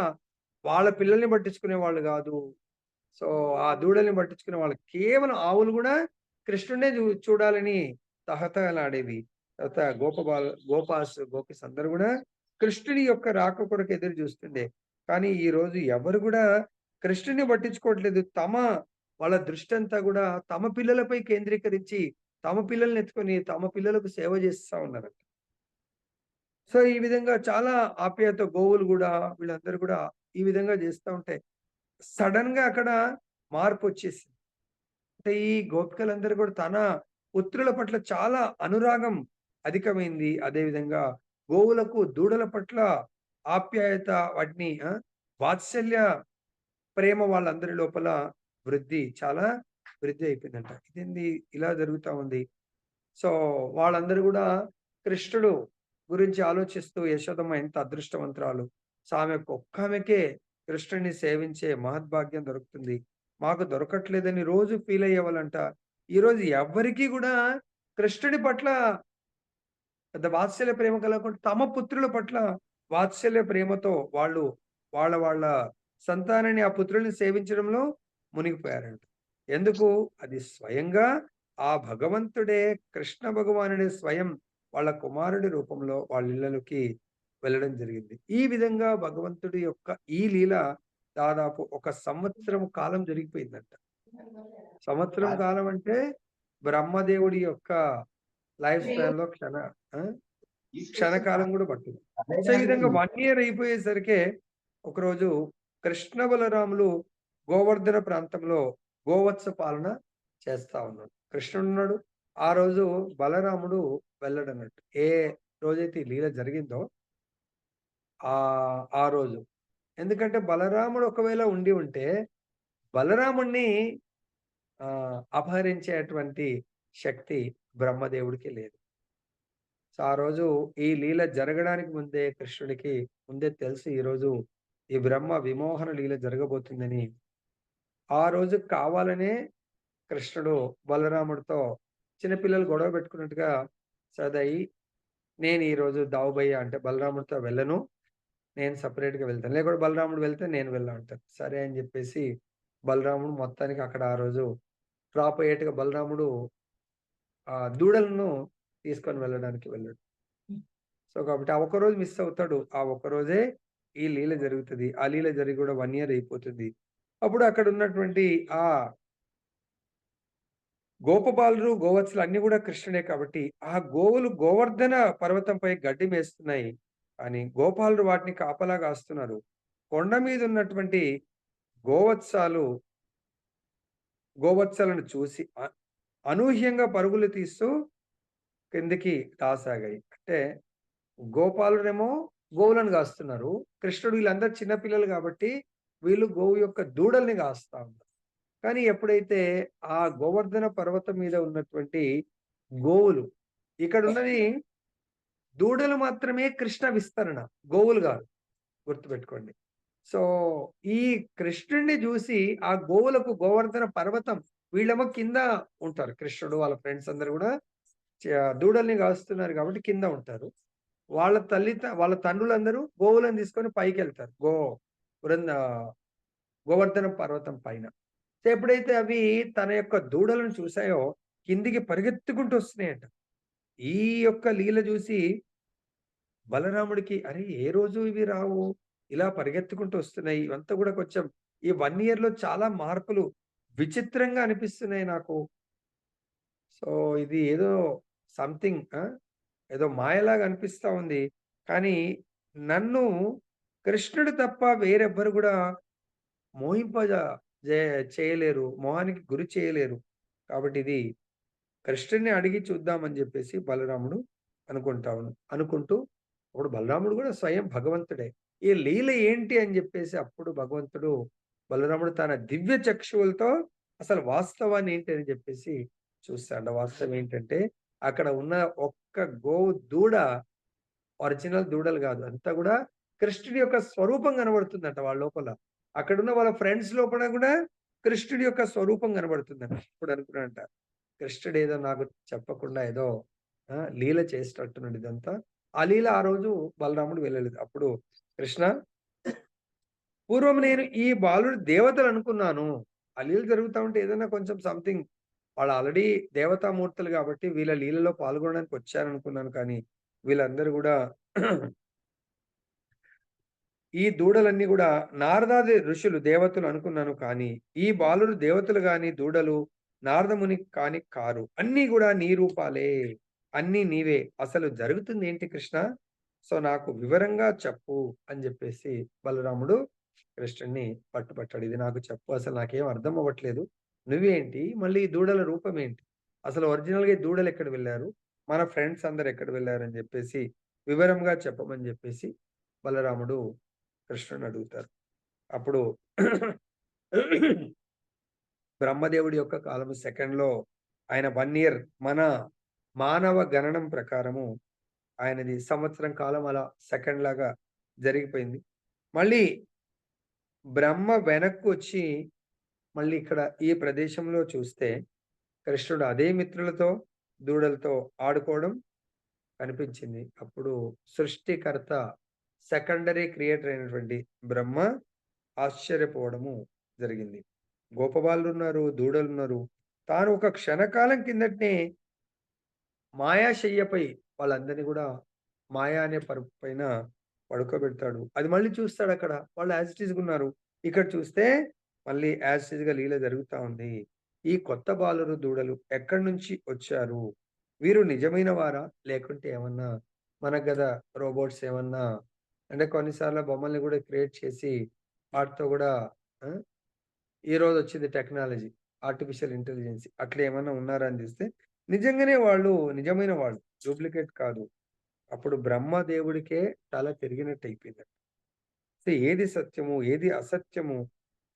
వాళ్ళ పిల్లల్ని పట్టించుకునేవాళ్ళు గాదు. సో, ఆ దూడల్ని పట్టించుకునేవాళ్ళు. కేవలం ఆవులు గూడా కృష్ణుడినే చూడాలని తహతహలాడేవి. తర్వాత గోపీస్ అందరూ గూడా కృష్ణుడి యొక్క రాక కొరకు ఎదురు జూస్తుండే. కానీ ఈరోజు ఎవరు గూడా కృష్ణుడిని పట్టించుకోవట్లేదు. వాళ్ళ దృష్టంతా గూడా తమ పిల్లలపై కేంద్రీకరించి, తమ పిల్లలనెత్తుకొని, తమ పిల్లలకు సేవ జేస్తా ఉన్నారంట. సో, ఈ విధంగా చాలా ఆప్యాయత గోవులు గూడా వీళ్ళందరూ గూడా ఈ విధంగా జేస్తా ఉంటే సడన్ గా అక్కడ మార్పు వచ్చేసింది. అంటే ఈ గోపికలందరూ కూడా తన పుత్రుల పట్ల చాలా అనురాగం అధికమైంది. అదేవిధంగా గోవులకు, దూడల పట్ల ఆప్యాయత, వాటిని వాత్సల్య ప్రేమ వాళ్ళందరి లోపల చాలా వృద్ధి అయిపోయిందంట. ఇదేంది ఇలా జరుగుతా ఉంది. సో, వాళ్ళందరూ గూడా కృష్ణుడు గురించి ఆలోచిస్తూ యశోదమ్మ ఎంత అదృష్టవంతురాలు. సో, ఒక్కామెకే కృష్ణుడిని సేవించే మహద్భాగ్యం దొరుకుతుంది. మాకు దొరకట్లేదని రోజు ఫీల్ అయ్యేవాళ్ళంట. ఈరోజు ఎవ్వరికీ గూడా కృష్ణుడి పట్ల పెద్ద వాత్సల్య ప్రేమ కలగకుండా తమ పుత్రుల పట్ల వాత్సల్య ప్రేమతో వాళ్ళు వాళ్ళ సంతానాన్ని, ఆ పుత్రుల్ని సేవించడంలో మునిగిపోయారంట. ఎందుకు? అది స్వయంగా ఆ భగవంతుడే, కృష్ణ భగవానుడే స్వయం వాళ్ళ కుమారుడి రూపంలో వాళ్ళ ఇళ్ళలోకి వెళ్ళడం జరిగింది. ఈ విధంగా భగవంతుడి యొక్క ఈ లీల దాదాపు ఒక సంవత్సరం కాలం జరిగిపోయిందంట. సంవత్సరం కాలం అంటే బ్రహ్మదేవుడి యొక్క లైఫ్ స్పాన్‌లో ఆ! క్షణకాలం గూడా పట్టదు. సో, ఈ విధంగా 1 ఇయర్ అయిపోయేసరికే ఒకరోజు కృష్ణ బలరాములు గోవర్ధన ప్రాంతంలో గోవత్స పాలన చేస్తా ఉన్నాడు. కృష్ణుడున్నాడు. ఆ రోజు బలరాముడు వెళ్ళడన్నట్టు. ఏ రోజైతే ఈ లీల జరిగిందో ఆ రోజు. ఎందుకంటే బలరాముడు ఒకవేళ ఉండి ఉంటే బలరాముడిని అపహరించేటువంటి శక్తి బ్రహ్మదేవుడికి లేదు. సో, ఆ రోజు ఈ లీల జరగడానికి ముందే కృష్ణుడికి ముందే తెలుసు ఈరోజు ఈ బ్రహ్మ విమోహన లీల జరగబోతుందని. ఆ రోజు కావాలనే కృష్ణుడు బలరాముడితో చిన్నపిల్లలు గొడవ పెట్టుకున్నట్టుగా సదయి నేను ఈరోజు దావుబయ్య అంటే బలరాముడితో వెళ్ళను. నేను సెపరేట్‌గా వెళ్తాను. లేకపోతే బలరాముడు వెళ్తే నేను వెళ్ళను అంటారు. సరే అని చెప్పేసి బలరాముడు మొత్తానికి అక్కడ ఆ రోజు డ్రాప్ అయ్యేట్టుగా బలరాముడు దూడలను తీసుకొని వెళ్ళడానికి వెళ్ళాడు. సో, కాబట్టి ఆ ఒక్కరోజు మిస్ అవుతాడు. ఆ ఒక్కరోజే ఈ లీల జరుగుతది. ఆ లీల జరిగి కూడా 1 ఇయర్ అయిపోతుంది. అప్పుడు అక్కడ ఉన్నటువంటి ఆ గోపబాలురు, గోవత్సలు అన్నీ గూడా కృష్ణుడే కాబట్టి, ఆ గోవులు గోవర్ధన పర్వతంపై గడ్డి మేస్తున్నాయి. కానీ గోపాలురు వాటిని కాపలా గాస్తున్నారు. కొండ మీద ఉన్నటువంటి గోవత్సాలు గోవత్సలను చూసి అనూహ్యంగా పరుగులు తీస్తూ కిందకి రాసాగాయి. అంటే గోపాలుడేమో గోవులను గాస్తున్నారు. కృష్ణుడు వీళ్ళందరూ చిన్న పిల్లలు గాబట్టి, వీళ్ళు గోవు యొక్క దూడల్ని గాస్తా ఉన్నారు. కానీ ఎప్పుడైతే ఆ గోవర్ధన పర్వతం మీద ఉన్నటువంటి గోవులు ఇక్కడున్నది దూడలు మాత్రమే కృష్ణ విస్తరణ. గోవులు గాదు. గుర్తుపెట్టుకోండి. సో, ఈ కృష్ణుడిని జూసి ఆ గోవులకు గోవర్ధన పర్వతం వీళ్ళేమో కింద ఉంటారు. కృష్ణుడు వాళ్ళ ఫ్రెండ్స్ అందరూ గూడా దూడల్ని గాస్తున్నారు గాబట్టి కింద ఉంటారు. వాళ్ళ తండ్రులందరూ గోవులను తీసుకొని పైకెళ్తారు. బృంద గోవర్ధన పర్వతం పైన. సో, ఎప్పుడైతే అవి తన యొక్క దూడలను చూసాయో కిందికి పరిగెత్తుకుంటూ వస్తున్నాయంట. ఈ యొక్క లీల జూసి బలరాముడికి అరే! ఏ రోజు ఇవి రావు. ఇలా పరిగెత్తుకుంటూ వస్తున్నాయి. ఇవంతా గూడా కొంచెం ఈ 1 ఇయర్‌లో చాలా మార్పులు విచిత్రంగా అనిపిస్తున్నాయి నాకు. సో, ఇది ఏదో సంథింగ్ ఏదో మాయలాగా అనిపిస్తా ఉంది. కానీ నన్ను కృష్ణుడు తప్ప వేరెవ్వరు గూడా మోహింపజ జే చేయలేరు. మోహానికి గురి చేయలేరు. కాబట్టి ఇది కృష్ణుడిని అడిగి చూద్దామని జెప్పేసి బలరాముడు అనుకుంటూ అప్పుడు బలరాముడు గూడా స్వయం భగవంతుడే. ఈ లీల ఏంటి అని జెప్పేసి అప్పుడు భగవంతుడు బలరాముడు తన దివ్య చక్షువులతో అసలు వాస్తవాన్ని ఏంటి అని జెప్పేసి చూస్తాడు. వాస్తవం ఏంటంటే అక్కడ ఉన్న ఒక్క గోవు దూడ ఒరిజినల్ దూడలు గాదు. అంతా గూడా కృష్ణుడి యొక్క స్వరూపం కనబడుతుందంట వాళ్ళ లోపల. అక్కడున్న వాళ్ళ ఫ్రెండ్స్ లోపల గూడా కృష్ణుడి యొక్క స్వరూపం కనబడుతుందంట. అప్పుడు అనుకున్నాడంట కృష్ణుడేదో నాకు చెప్పకుండా ఏదో లీల చేసేటట్టున్నాడు ఇదంతా. ఆ లీల ఆ రోజు బలరాముడు వెళ్ళలేదు. అప్పుడు కృష్ణ పూర్వం నేను ఈ బాలుడు దేవతలనుకున్నాను. ఆ లీల జరుగుతా ఉంటే ఏదైనా కొంచెం సంథింగ్ వాళ్ళు ఆల్రెడీ దేవతామూర్తులు గాబట్టి వీళ్ళ లీలలో పాల్గొనడానికి వచ్చారనుకున్నాను కానీ, వీళ్ళందరూ గూడా ఈ దూడలన్నీ గూడా నారదాది ఋషులు దేవతలు అనుకున్నాను కానీ, ఈ బాలురు దేవతలు గాని, దూడలు నారదముని కాని కారు. అన్నీ గూడా నీ రూపాలే. అన్నీ నీవే. అసలు జరుగుతుందేంటి కృష్ణ? సో, నాకు వివరంగా చెప్పు అని జెప్పేసి బలరాముడు కృష్ణుడిని పట్టుపట్టాడు. ఇది నాకు చెప్పు, అసలు నాకేం అర్థం అవ్వట్లేదు. నువ్వేంటి? మళ్ళీ ఈ దూడల రూపం ఏంటి? అసలు ఒరిజినల్‌గా ఈ దూడలు ఎక్కడ వెళ్లారు? మన ఫ్రెండ్స్ అందరూ ఎక్కడ వెళ్లారని జెప్పేసి వివరంగా చెప్పమని జెప్పేసి బలరాముడు కృష్ణుడిని అడుగుతారు. అప్పుడు బ్రహ్మదేవుడి యొక్క కాలము సెకండ్‌లో ఆయన 1 ఇయర్ మన మానవ గణనం ప్రకారము ఆయనది సంవత్సరం కాలం అలా సెకండ్ లాగా జరిగిపోయింది. మళ్ళీ బ్రహ్మ వెనక్కొచ్చి మళ్ళీ ఇక్కడ ఈ ప్రదేశంలో చూస్తే కృష్ణుడు అదే మిత్రులతో, దూడలతో ఆడుకోవడం కనిపించింది. అప్పుడు సృష్టికర్త సెకండరీ క్రియేటర్ అయినటువంటి బ్రహ్మ ఆశ్చర్యపోవడము జరిగింది. గోపబాలురున్నారు, దూడలున్నారు. తాను ఒక క్షణకాలం కిందటనే మాయాశయ్యపై వాళ్ళందరిని గూడా మాయ అనే పరుపు పైన పడుకోబెడతాడు. అది మళ్ళీ చూస్తాడక్కడ. వాళ్ళు యాజ్ ఇట్ ఈస్‌గున్నారు. ఇక్కడ చూస్తే మళ్ళీ యాజ్ ఇట్ ఈస్‌గా లీల జరుగుతా ఉంది. ఈ కొత్త బాలురు, దూడలు ఎక్కడి నుంచి వచ్చారు? వీరు నిజమైన వారా? లేకుంటే ఏమన్నా మనకు గదా రోబోట్స్ ఏమన్నా అంటే కొన్నిసార్లు బొమ్మల్ని గూడా క్రియేట్ చేసి వాటితో గూడా ఆ! ఈరోజొచ్చింది టెక్నాలజీ. Artificial intelligence. అట్లా ఏమన్నా ఉన్నారా అని జూస్తే, నిజంగానే వాళ్ళు నిజమైన వాళ్ళు. డూప్లికేట్ కాదు. అప్పుడు బ్రహ్మ దేవుడికే తల తిరిగినట్టయిపోయిందట. ఏది సత్యము, ఏది అసత్యము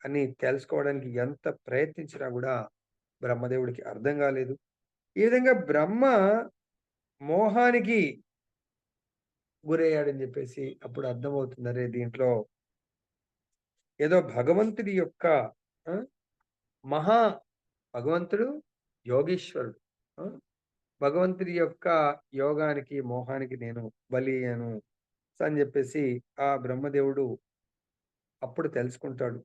అని తెలుసుకోవడానికి ఎంత ప్రయత్నించినా గూడా బ్రహ్మదేవుడికి అర్థం గాలేదు. ఈ విధంగా బ్రహ్మ మోహానికి గురయ్యాడని జెప్పేసి అప్పుడు అర్థమవుతుంది. అరే! దీంట్లో ఏదో భగవంతుడి యొక్క ఆ! మహా భగవంతుడు యోగీశ్వరుడు. ఆ! భగవంతుడి యొక్క యోగానికి, మోహానికి నేను బలి అయ్యాను అని జెప్పేసి ఆ బ్రహ్మదేవుడు అప్పుడు తెలుసుకుంటాడు.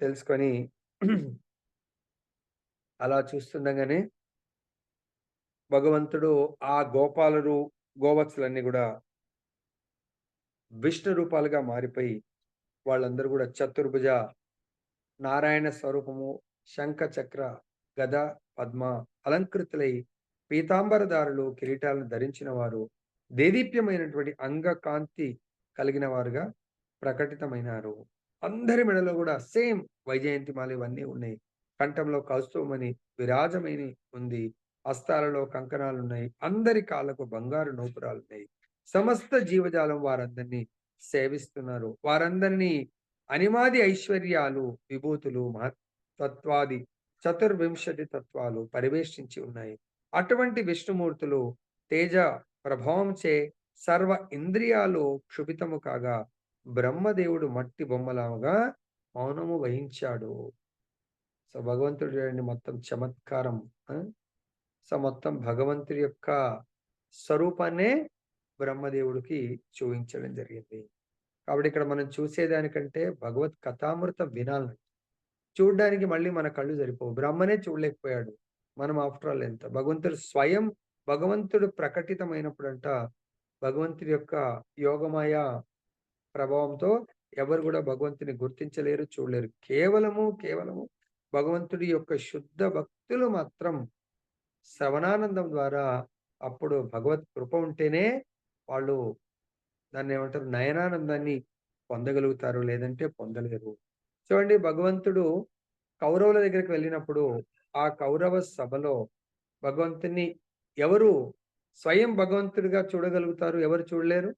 తెలుసుకొని అలా చూస్తుండగానే భగవంతుడు ఆ గోవత్సలన్నీ గూడా విష్ణు రూపాలుగా మారిపోయి వాళ్ళందరూ గూడా చతుర్భుజ నారాయణ స్వరూపము, శంఖ, చక్ర, గద, పద్మ అలంకృతులై పీతాంబరధారులు, కిరీటాలను ధరించిన వారు, దేదీప్యమైనటువంటి అంగకాంతి కలిగిన వారుగా ప్రకటితమైనారు. అందరి మెడలో గూడా సేమ్ వైజయంతిమాల ఇవన్నీ ఉన్నాయి. కంఠంలో కౌస్తుభమణి విరాజమైని ఉంది. హస్తాలలో కంకణాలున్నాయి. అందరి కాళ్ళకు బంగారు నూపురాలున్నాయి. సమస్త జీవజాలం వారందరినీ సేవిస్తున్నారు. వారందరినీ అనిమాది ఐశ్వర్యాలు, విభూతులు, తత్వాది చతుర్వింశతి తత్వాలు పరివేష్టించి ఉన్నాయి. అటువంటి విష్ణుమూర్తులు తేజ ప్రభావంచే సర్వ ఇంద్రియాలు క్షుభితము కాగా బ్రహ్మదేవుడు మట్టి బొమ్మలాగా మౌనము వహించాడు. సో, భగవంతుడు చూడండి మొత్తం చమత్కారం. ఆ! సో, మొత్తం భగవంతుడి యొక్క స్వరూపాన్నే బ్రహ్మదేవుడికి చూయించడం జరిగింది. కాబట్టి ఇక్కడ మనం చూసేదానికంటే భగవత్ కథామృతం వినాలి. చూడ్డానికి మళ్ళీ మన కళ్ళు సరిపోవు. బ్రహ్మనే చూడలేకపోయాడు. మనం ఆఫ్టర్ ఆల్ ఎంత? భగవంతుడు ప్రకటితమైనప్పుడంట భగవంతుడి యొక్క యోగమాయ ప్రభావంతో ఎవరు గూడా భగవంతుని గుర్తించలేరు, చూడలేరు. కేవలము భగవంతుడి యొక్క శుద్ధ భక్తులు మాత్రం శ్రవణానందం ద్వారా అప్పుడు భగవత్ కృప ఉంటేనే వాళ్ళు దాన్నేమంటారు నయనానందాన్ని పొందగలుగుతారు. లేదంటే పొందలేరు. చూడండి భగవంతుడు కౌరవుల దగ్గరికి వెళ్ళినప్పుడు ఆ కౌరవ సభలో భగవంతుని ఎవరు స్వయం భగవంతుడిగా చూడగలుగుతారు? ఎవరు చూడలేరు?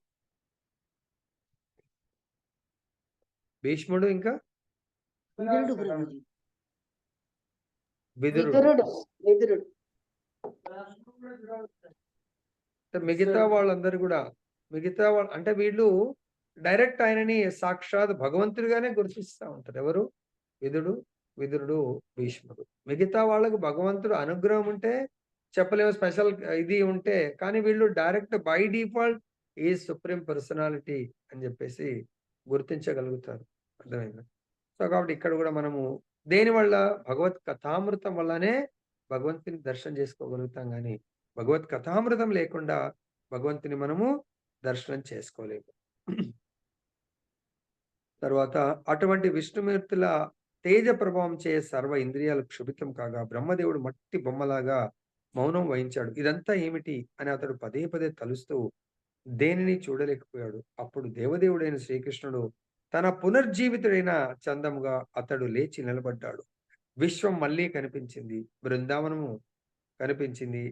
భీష్ముడు ఇంకా
విదురుడు ప్రభుజీ.
విదురుడు.
విదురుడు. విదురుడు.
మిగతా వాళ్ళు అంటే వీళ్ళు డైరెక్ట్ ఆయనని సాక్షాత్ భగవంతుడిగానే గుర్తిస్తా ఉంటారు. ఎవరు? విదుడు, విదురుడు, భీష్ముడు. మిగతా వాళ్ళకి భగవంతుడు అనుగ్రహం ఉంటే చెప్పలేము స్పెషల్ ఇది ఉంటే, కానీ వీళ్ళు direct by default is supreme personality అని జెప్పేసి గుర్తించగలుగుతారు. అర్థమైందా? సో, కాబట్టి ఇక్కడ గూడా మనము దేనివల్ల భగవత్ కథామృతం వల్లనే భగవంతుని దర్శనం చేసుకోగలుగుతాం గానీ, భగవత్ కథామృతం లేకుండా భగవంతుని మనము దర్శనం చేసుకోలేము. తర్వాత అటువంటి విష్ణుమూర్తుల తేజ ప్రభావంచే సర్వ ఇంద్రియాలు క్షుభితం కాగా బ్రహ్మదేవుడు మట్టి బొమ్మలాగా మౌనం వహించాడు. ఇదంతా ఏమిటి అని అతడు పదే పదే తలుస్తూ దేనిని చూడలేకపోయాడు. అప్పుడు దేవదేవుడైన శ్రీకృష్ణుడు తన పునర్జీవితుడైన చందముగా అతడు లేచి నిలబడ్డాడు. విశ్వం మళ్ళీ కనిపించింది. బృందావనము కనిపించింది.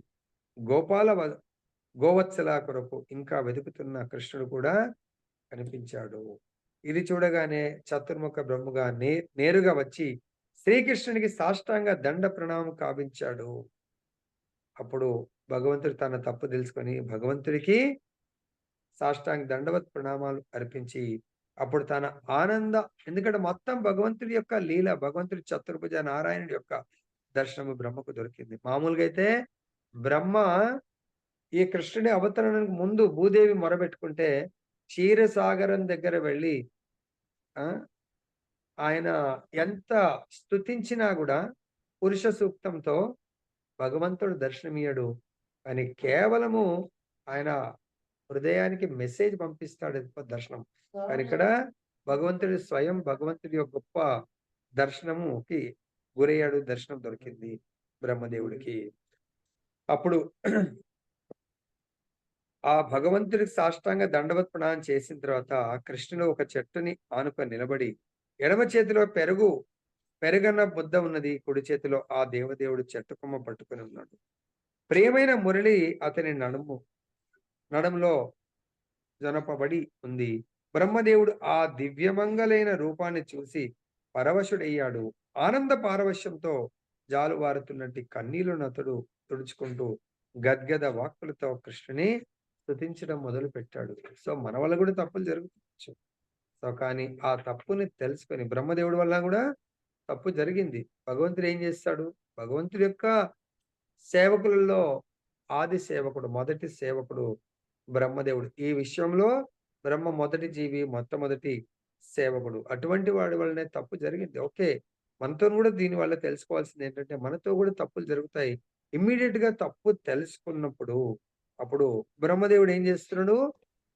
గోపాల వ గోవత్సల కొరకు ఇంకా వెతుకుతున్న కృష్ణుడు కూడా కనిపించాడు. ఇది చూడగానే చతుర్ముఖ బ్రహ్మగా నేరుగా వచ్చి శ్రీకృష్ణునికి సాష్టాంగ దండ ప్రణామం కావించాడు. అప్పుడు భగవంతుడు తన తప్పు తెలుసుకొని భగవంతుడికి సాష్టాంగ దండవత్ ప్రణామాలు అర్పించి అప్పుడు తన ఆనంద, ఎందుకంటే మొత్తం భగవంతుడి యొక్క లీల, భగవంతుడి చతుర్భుజ నారాయణుడి యొక్క దర్శనము బ్రహ్మకు దొరికింది. మామూలుగా అయితే బ్రహ్మ ఈ కృష్ణుడి అవతరణకు ముందు భూదేవి మొరబెట్టుకుంటే క్షీరసాగరం దగ్గర వెళ్ళి ఆ ఆయన ఎంత స్తుతించినా కూడా పురుష సూక్తంతో భగవంతుడు దర్శనమియ్యడు. కానీ కేవలము ఆయన హృదయానికి మెసేజ్ పంపిస్తాడు దర్శనం. కానీ ఇక్కడ భగవంతుడి స్వయం భగవంతుడి యొక్క గొప్ప దర్శనముకి గురయ్యాడు. దర్శనం దొరికింది బ్రహ్మదేవుడికి. అప్పుడు ఆ భగవంతుడికి సాష్టాంగ దండవత్ ప్రణామం చేసిన తర్వాత కృష్ణుడు ఒక చెట్టుని ఆనుకొని నిలబడి ఎడమ చేతిలో పెరుగన్న బుద్ధ ఉన్నది, కుడి చేతిలో ఆ దేవదేవుడు చెట్టు కొమ్మ పట్టుకుని ఉన్నాడు. ప్రియమైన మురళి అతని నడుములో జనపబడి ఉంది. బ్రహ్మదేవుడు ఆ దివ్యమంగళైన రూపాన్ని చూసి పరవశుడయ్యాడు. ఆనంద పారవశ్యంతో జాలువారుతున్నట్టు కన్నీళ్లను అతడు తుడుచుకుంటూ గద్గద వాక్కులతో కృష్ణుని స్తుతించడం మొదలు పెట్టాడు. సో మన వల్ల కూడా తప్పులు జరుగుతుండొచ్చు. సో కానీ ఆ తప్పుని తెలుసుకొని బ్రహ్మదేవుడి వల్ల కూడా తప్పు జరిగింది. భగవంతుడు ఏం చేస్తాడు? భగవంతుడి యొక్క సేవకులలో ఆది సేవకుడు, మొదటి సేవకుడు బ్రహ్మదేవుడు. ఈ విషయంలో బ్రహ్మ మొదటి జీవి, మొట్టమొదటి సేవకుడు. అటువంటి వాడి వల్లనే తప్పు జరిగింది. ఓకే. మనతో కూడా దీని వల్ల తెలుసుకోవాల్సింది ఏంటంటే మనతో కూడా తప్పులు జరుగుతాయి. ఇమ్మీడియట్ గా తప్పు తెలుసుకున్నప్పుడు అప్పుడు బ్రహ్మదేవుడు ఏం చేస్తున్నాడు?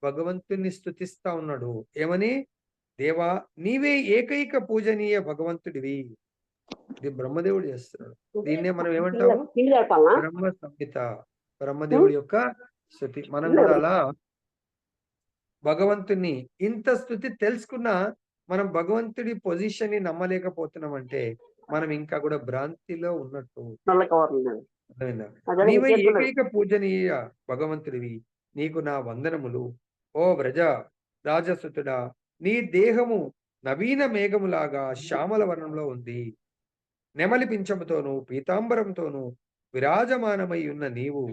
భగవంతుణ్ణి స్తుతిస్తా ఉన్నాడు. ఏమని? దేవా నీవే ఏకైక పూజనీయ భగవంతుడివి. ఇది బ్రహ్మదేవుడు చేస్తున్నాడు. దీన్నే మనం ఏమంటాము? బ్రహ్మ సంహిత. బ్రహ్మదేవుడి యొక్క స్తుతి. మనం కూడా అలా భగవంతుని ఇంత స్థుతి తెలుసుకున్నా మనం భగవంతుడి పొజిషన్ ని నమ్మలేకపోతున్నామంటే మనం ఇంకా కూడా భ్రాంతిలో ఉన్నట్టు. అర్థమైందా? నీవే ఏకైక పూజనీయ భగవంతుడివి, నీకు నా వందనములు. ఓ వ్రజ రాజసుతుడా, నీ దేహము నవీన మేఘములాగా శ్యామల వర్ణంలో ఉంది. నెమలి పింఛముతోనూ పీతాంబరంతోనూ విరాజమానమై ఉన్న నీవు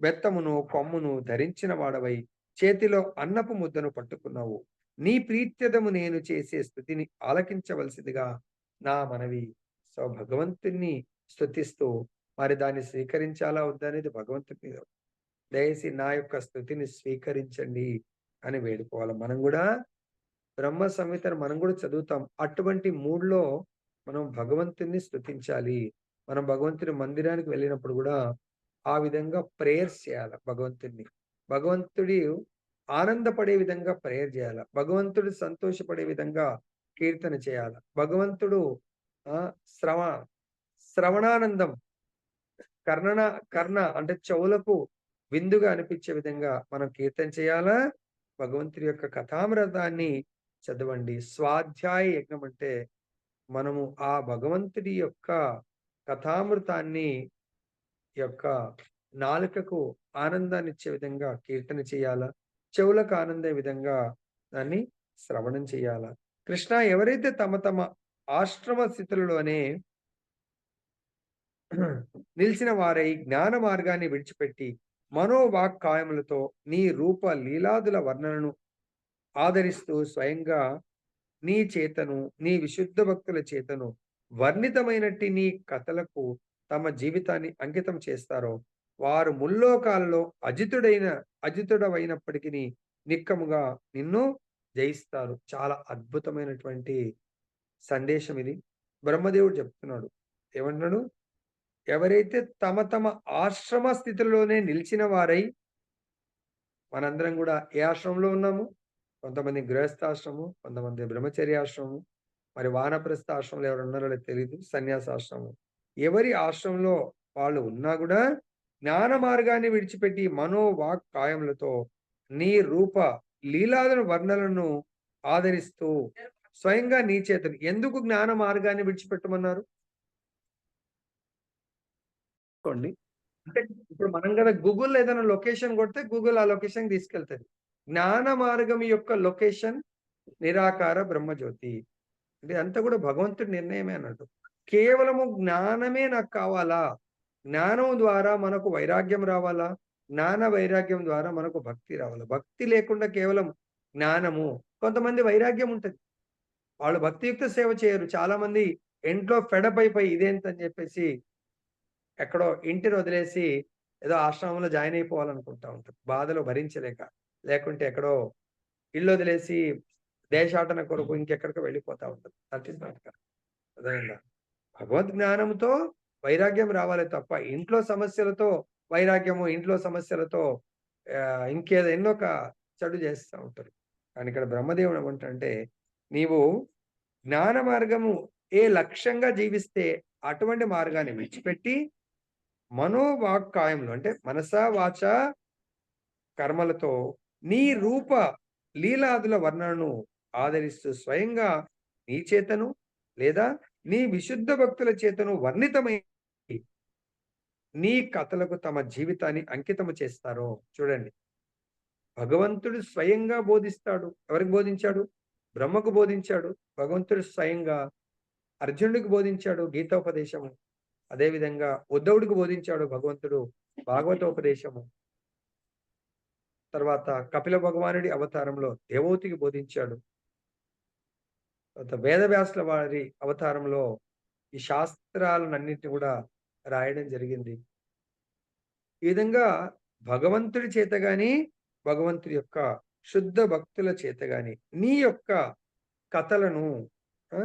బెత్తమును కొమ్మును ధరించిన వాడవై చేతిలో అన్నపు ముద్దను పట్టుకున్నావు. నీ ప్రీత్యదము నేను చేసే స్తుతిని ఆలకించవలసిందిగా నా మనవి. సో భగవంతుణ్ణి స్తుతిస్తూ మరి దాన్ని స్వీకరించాలా వద్దా అనేది భగవంతుడి మీద. దయచేసి నా యొక్క స్తుతిని స్వీకరించండి అని వేడుకోవాలి. మనం కూడా బ్రహ్మ సంహితను మనం కూడా చదువుతాం. అటువంటి మూడ్లో మనం భగవంతుణ్ణి స్తుతించాలి. మనం భగవంతుని మందిరానికి వెళ్ళినప్పుడు కూడా ఆ విధంగా ప్రేయర్స్ చేయాలి భగవంతుణ్ణి. భగవంతుడి ఆనందపడే విధంగా ప్రేయర్ చేయాలి. భగవంతుడు సంతోషపడే విధంగా కీర్తన చేయాలి. భగవంతుడు శ్రవ శ్రవణానందం కర్ణ అంటే చెవులకు విందుగా అనిపించే విధంగా మనం కీర్తన చేయాలా. భగవంతుడి యొక్క కథామృతాన్ని చదవండి. స్వాధ్యాయ యజ్ఞం అంటే మనము ఆ భగవంతుడి యొక్క కథామృతాన్ని యొక్క నాలుకకు ఆనందాన్ని ఇచ్చే విధంగా కీర్తన చేయాలా. చెవులకు ఆనందే విధంగా దాన్ని శ్రవణం చేయాలా. కృష్ణ ఎవరైతే తమ తమ ఆశ్రమ స్థితులలోనే నిలిచిన వారై జ్ఞాన మార్గాన్ని విడిచిపెట్టి మనోవాక్కాయములతో నీ రూప లీలాదుల వర్ణనను ఆదరిస్తూ స్వయంగా నీ చేతను, నీ విశుద్ధ భక్తుల చేతను వర్ణితమైనట్టి నీ కథలకు తమ జీవితాన్ని అంకితం చేస్తారో వారు ముల్లోకాలలో అజితుడమైనప్పటికీ నిక్కముగా నిన్ను జయిస్తారు. చాలా అద్భుతమైనటువంటి సందేశం ఇది. బ్రహ్మదేవుడు చెప్తున్నాడు. ఏమంటున్నాడు? ఎవరైతే తమ తమ ఆశ్రమ స్థితిలోనే నిలిచిన వారై, మనందరం కూడా ఏ ఆశ్రమంలో ఉన్నాము? కొంతమంది గృహస్థాశ్రమం, కొంతమంది బ్రహ్మచర్యాశ్రమం, మరి వానప్రస్థ ఆశ్రమంలో ఎవరు ఉన్నారో తెలియదు, సన్యాసాశ్రమం. ఎవరి ఆశ్రమంలో వాళ్ళు ఉన్నా కూడా జ్ఞాన మార్గాన్ని విడిచిపెట్టి మనోవాక్ కాయములతో నీ రూప లీలాదుల వర్ణలను ఆదరిస్తూ స్వయంగా నీ చేతను ఎందుకు జ్ఞాన మార్గాన్ని విడిచిపెట్టమన్నారు అనుకోండి. అంటే ఇప్పుడు మనం గదా గూగుల్‌లో ఏదైనా లొకేషన్ కొడితే గూగుల్ ఆ లొకేషన్‌కి తీసుకెళ్తది. జ్ఞాన మార్గం యొక్క లొకేషన్ నిరాకార బ్రహ్మజ్యోతి. అంటే అంతా కూడా భగవంతుడి నిర్ణయమే అన్నట్టు. కేవలము జ్ఞానమే నాకు కావాలా? జ్ఞానం ద్వారా మనకు వైరాగ్యం రావాలా? జ్ఞాన వైరాగ్యం ద్వారా మనకు భక్తి రావాలా? భక్తి లేకుండా కేవలం జ్ఞానము కొంతమంది వైరాగ్యం ఉంటది. వాళ్ళు భక్తియుక్త సేవ చేయరు. చాలామంది ఇంట్లో ఫెడప్ అయిపోయి ఇదేంతని చెప్పేసి ఎక్కడో ఇంటిని వదిలేసి ఏదో ఆశ్రమంలో జాయిన్ అయిపోవాలనుకుంటా ఉంటారు. బాధలు భరించలేక. లేకుంటే ఎక్కడో ఇల్లొదిలేసి దేశాటన కొరకు ఇంకెక్కడికో వెళ్ళిపోతా ఉంటారు. That is not correct. అర్థమైందా? భగవద్ జ్ఞానంతో వైరాగ్యం రావాలే తప్ప ఇంట్లో సమస్యలతో వైరాగ్యము, ఇంట్లో సమస్యలతో ఇంకేదో ఎన్నో చెడు చేస్తా ఉంటారు. కానీ ఇక్కడ బ్రహ్మదేవుడు ఏమంటాడంటే, నీవు జ్ఞాన మార్గము ఏ లక్ష్యంగా జీవిస్తే అటువంటి మార్గాన్ని విడిచిపెట్టి మనోవాక్కాయములు అంటే మనస, వాచ, కర్మలతో నీ రూప లీలాదుల వర్ణనను ఆదరిస్తూ స్వయంగా నీ చేతను లేదా నీ విశుద్ధ భక్తుల చేతను వర్ణితమై నీ కథలకు తమ జీవితాన్ని అంకితము చేస్తారో చూడండి. భగవంతుడు స్వయంగా బోధిస్తాడు. ఎవరికి బోధించాడు? బ్రహ్మకు బోధించాడు. భగవంతుడు స్వయంగా అర్జునుడికి బోధించాడు గీతోపదేశము. అదేవిధంగా ఉద్ధవుడికి బోధించాడు భగవంతుడు భాగవతోపదేశము. తర్వాత కపిల భగవానుడి అవతారంలో దేవహూతికి బోధించాడు. తర్వాత వేదవ్యాసుల వారి అవతారంలో ఈ శాస్త్రాలనన్నిటిని కూడా రాయడం జరిగింది. ఈ విధంగా భగవంతుడి చేత గాని, భగవంతుడి యొక్క శుద్ధ భక్తుల చేత గాని, నీ యొక్క కథలను ఆ!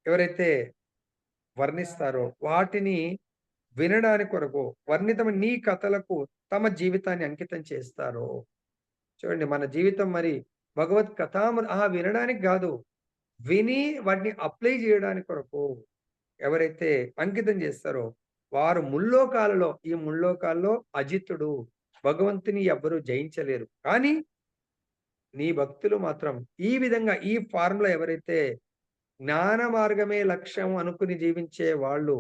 ఎవరైతే వర్ణిస్తారో వాటిని వినడానికి కొరకు వర్ణితమైన నీ కథలకు తమ జీవితాన్ని అంకితం చేస్తారో చూడండి మన జీవితం మరి భగవత్ వినడానికి కాదు. విని వాటిని అప్లై చేయడానికి కొరకు ఎవరైతే అంకితం చేస్తారో వారు ఈ ముల్లోకాల్లో అజితుడు. భగవంతుని ఎవ్వరూ జయించలేరు. కానీ నీ భక్తులు మాత్రం ఈ విధంగా ఈ ఫార్ములా ఎవరైతే జ్ఞాన మార్గమే లక్ష్యం అనుకుని జీవించే వాళ్ళు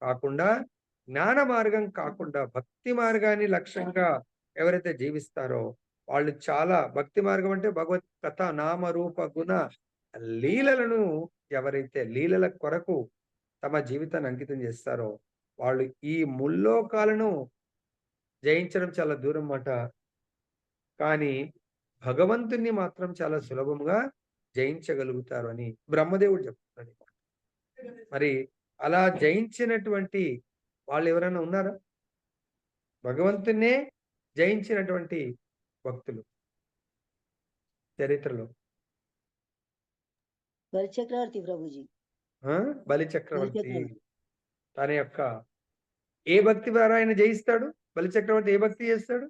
కాకుండా, జ్ఞాన మార్గం కాకుండా భక్తి మార్గాన్ని లక్ష్యంగా ఎవరైతే జీవిస్తారో వాళ్ళు చాలా భక్తి మార్గం అంటే భగవత్ కథ, నామ, రూప, గుణ లీలలను ఎవరైతే లీలల కొరకు తమ జీవితాన్ని అంకితం చేస్తారో వాళ్ళు ఈ ముల్లోకాలను జయించడం చాలా దూరం మాట. కానీ భగవంతుణ్ణి మాత్రం చాలా సులభంగా జయించగలుగుతారు అని బ్రహ్మదేవుడు చెప్తున్నాడు. మరి అలా జయించినటువంటి వాళ్ళు ఎవరైనా ఉన్నారా? భగవంతున్నే జయించినటువంటి భక్తులు చరిత్రలో
బలిచక్రవర్తి ప్రభుజీ.
బలి చక్రవర్తి తన యొక్క ఏ భక్తి ద్వారా ఆయన జయిస్తాడు? బలి చక్రవర్తి ఏ భక్తి చేస్తాడు?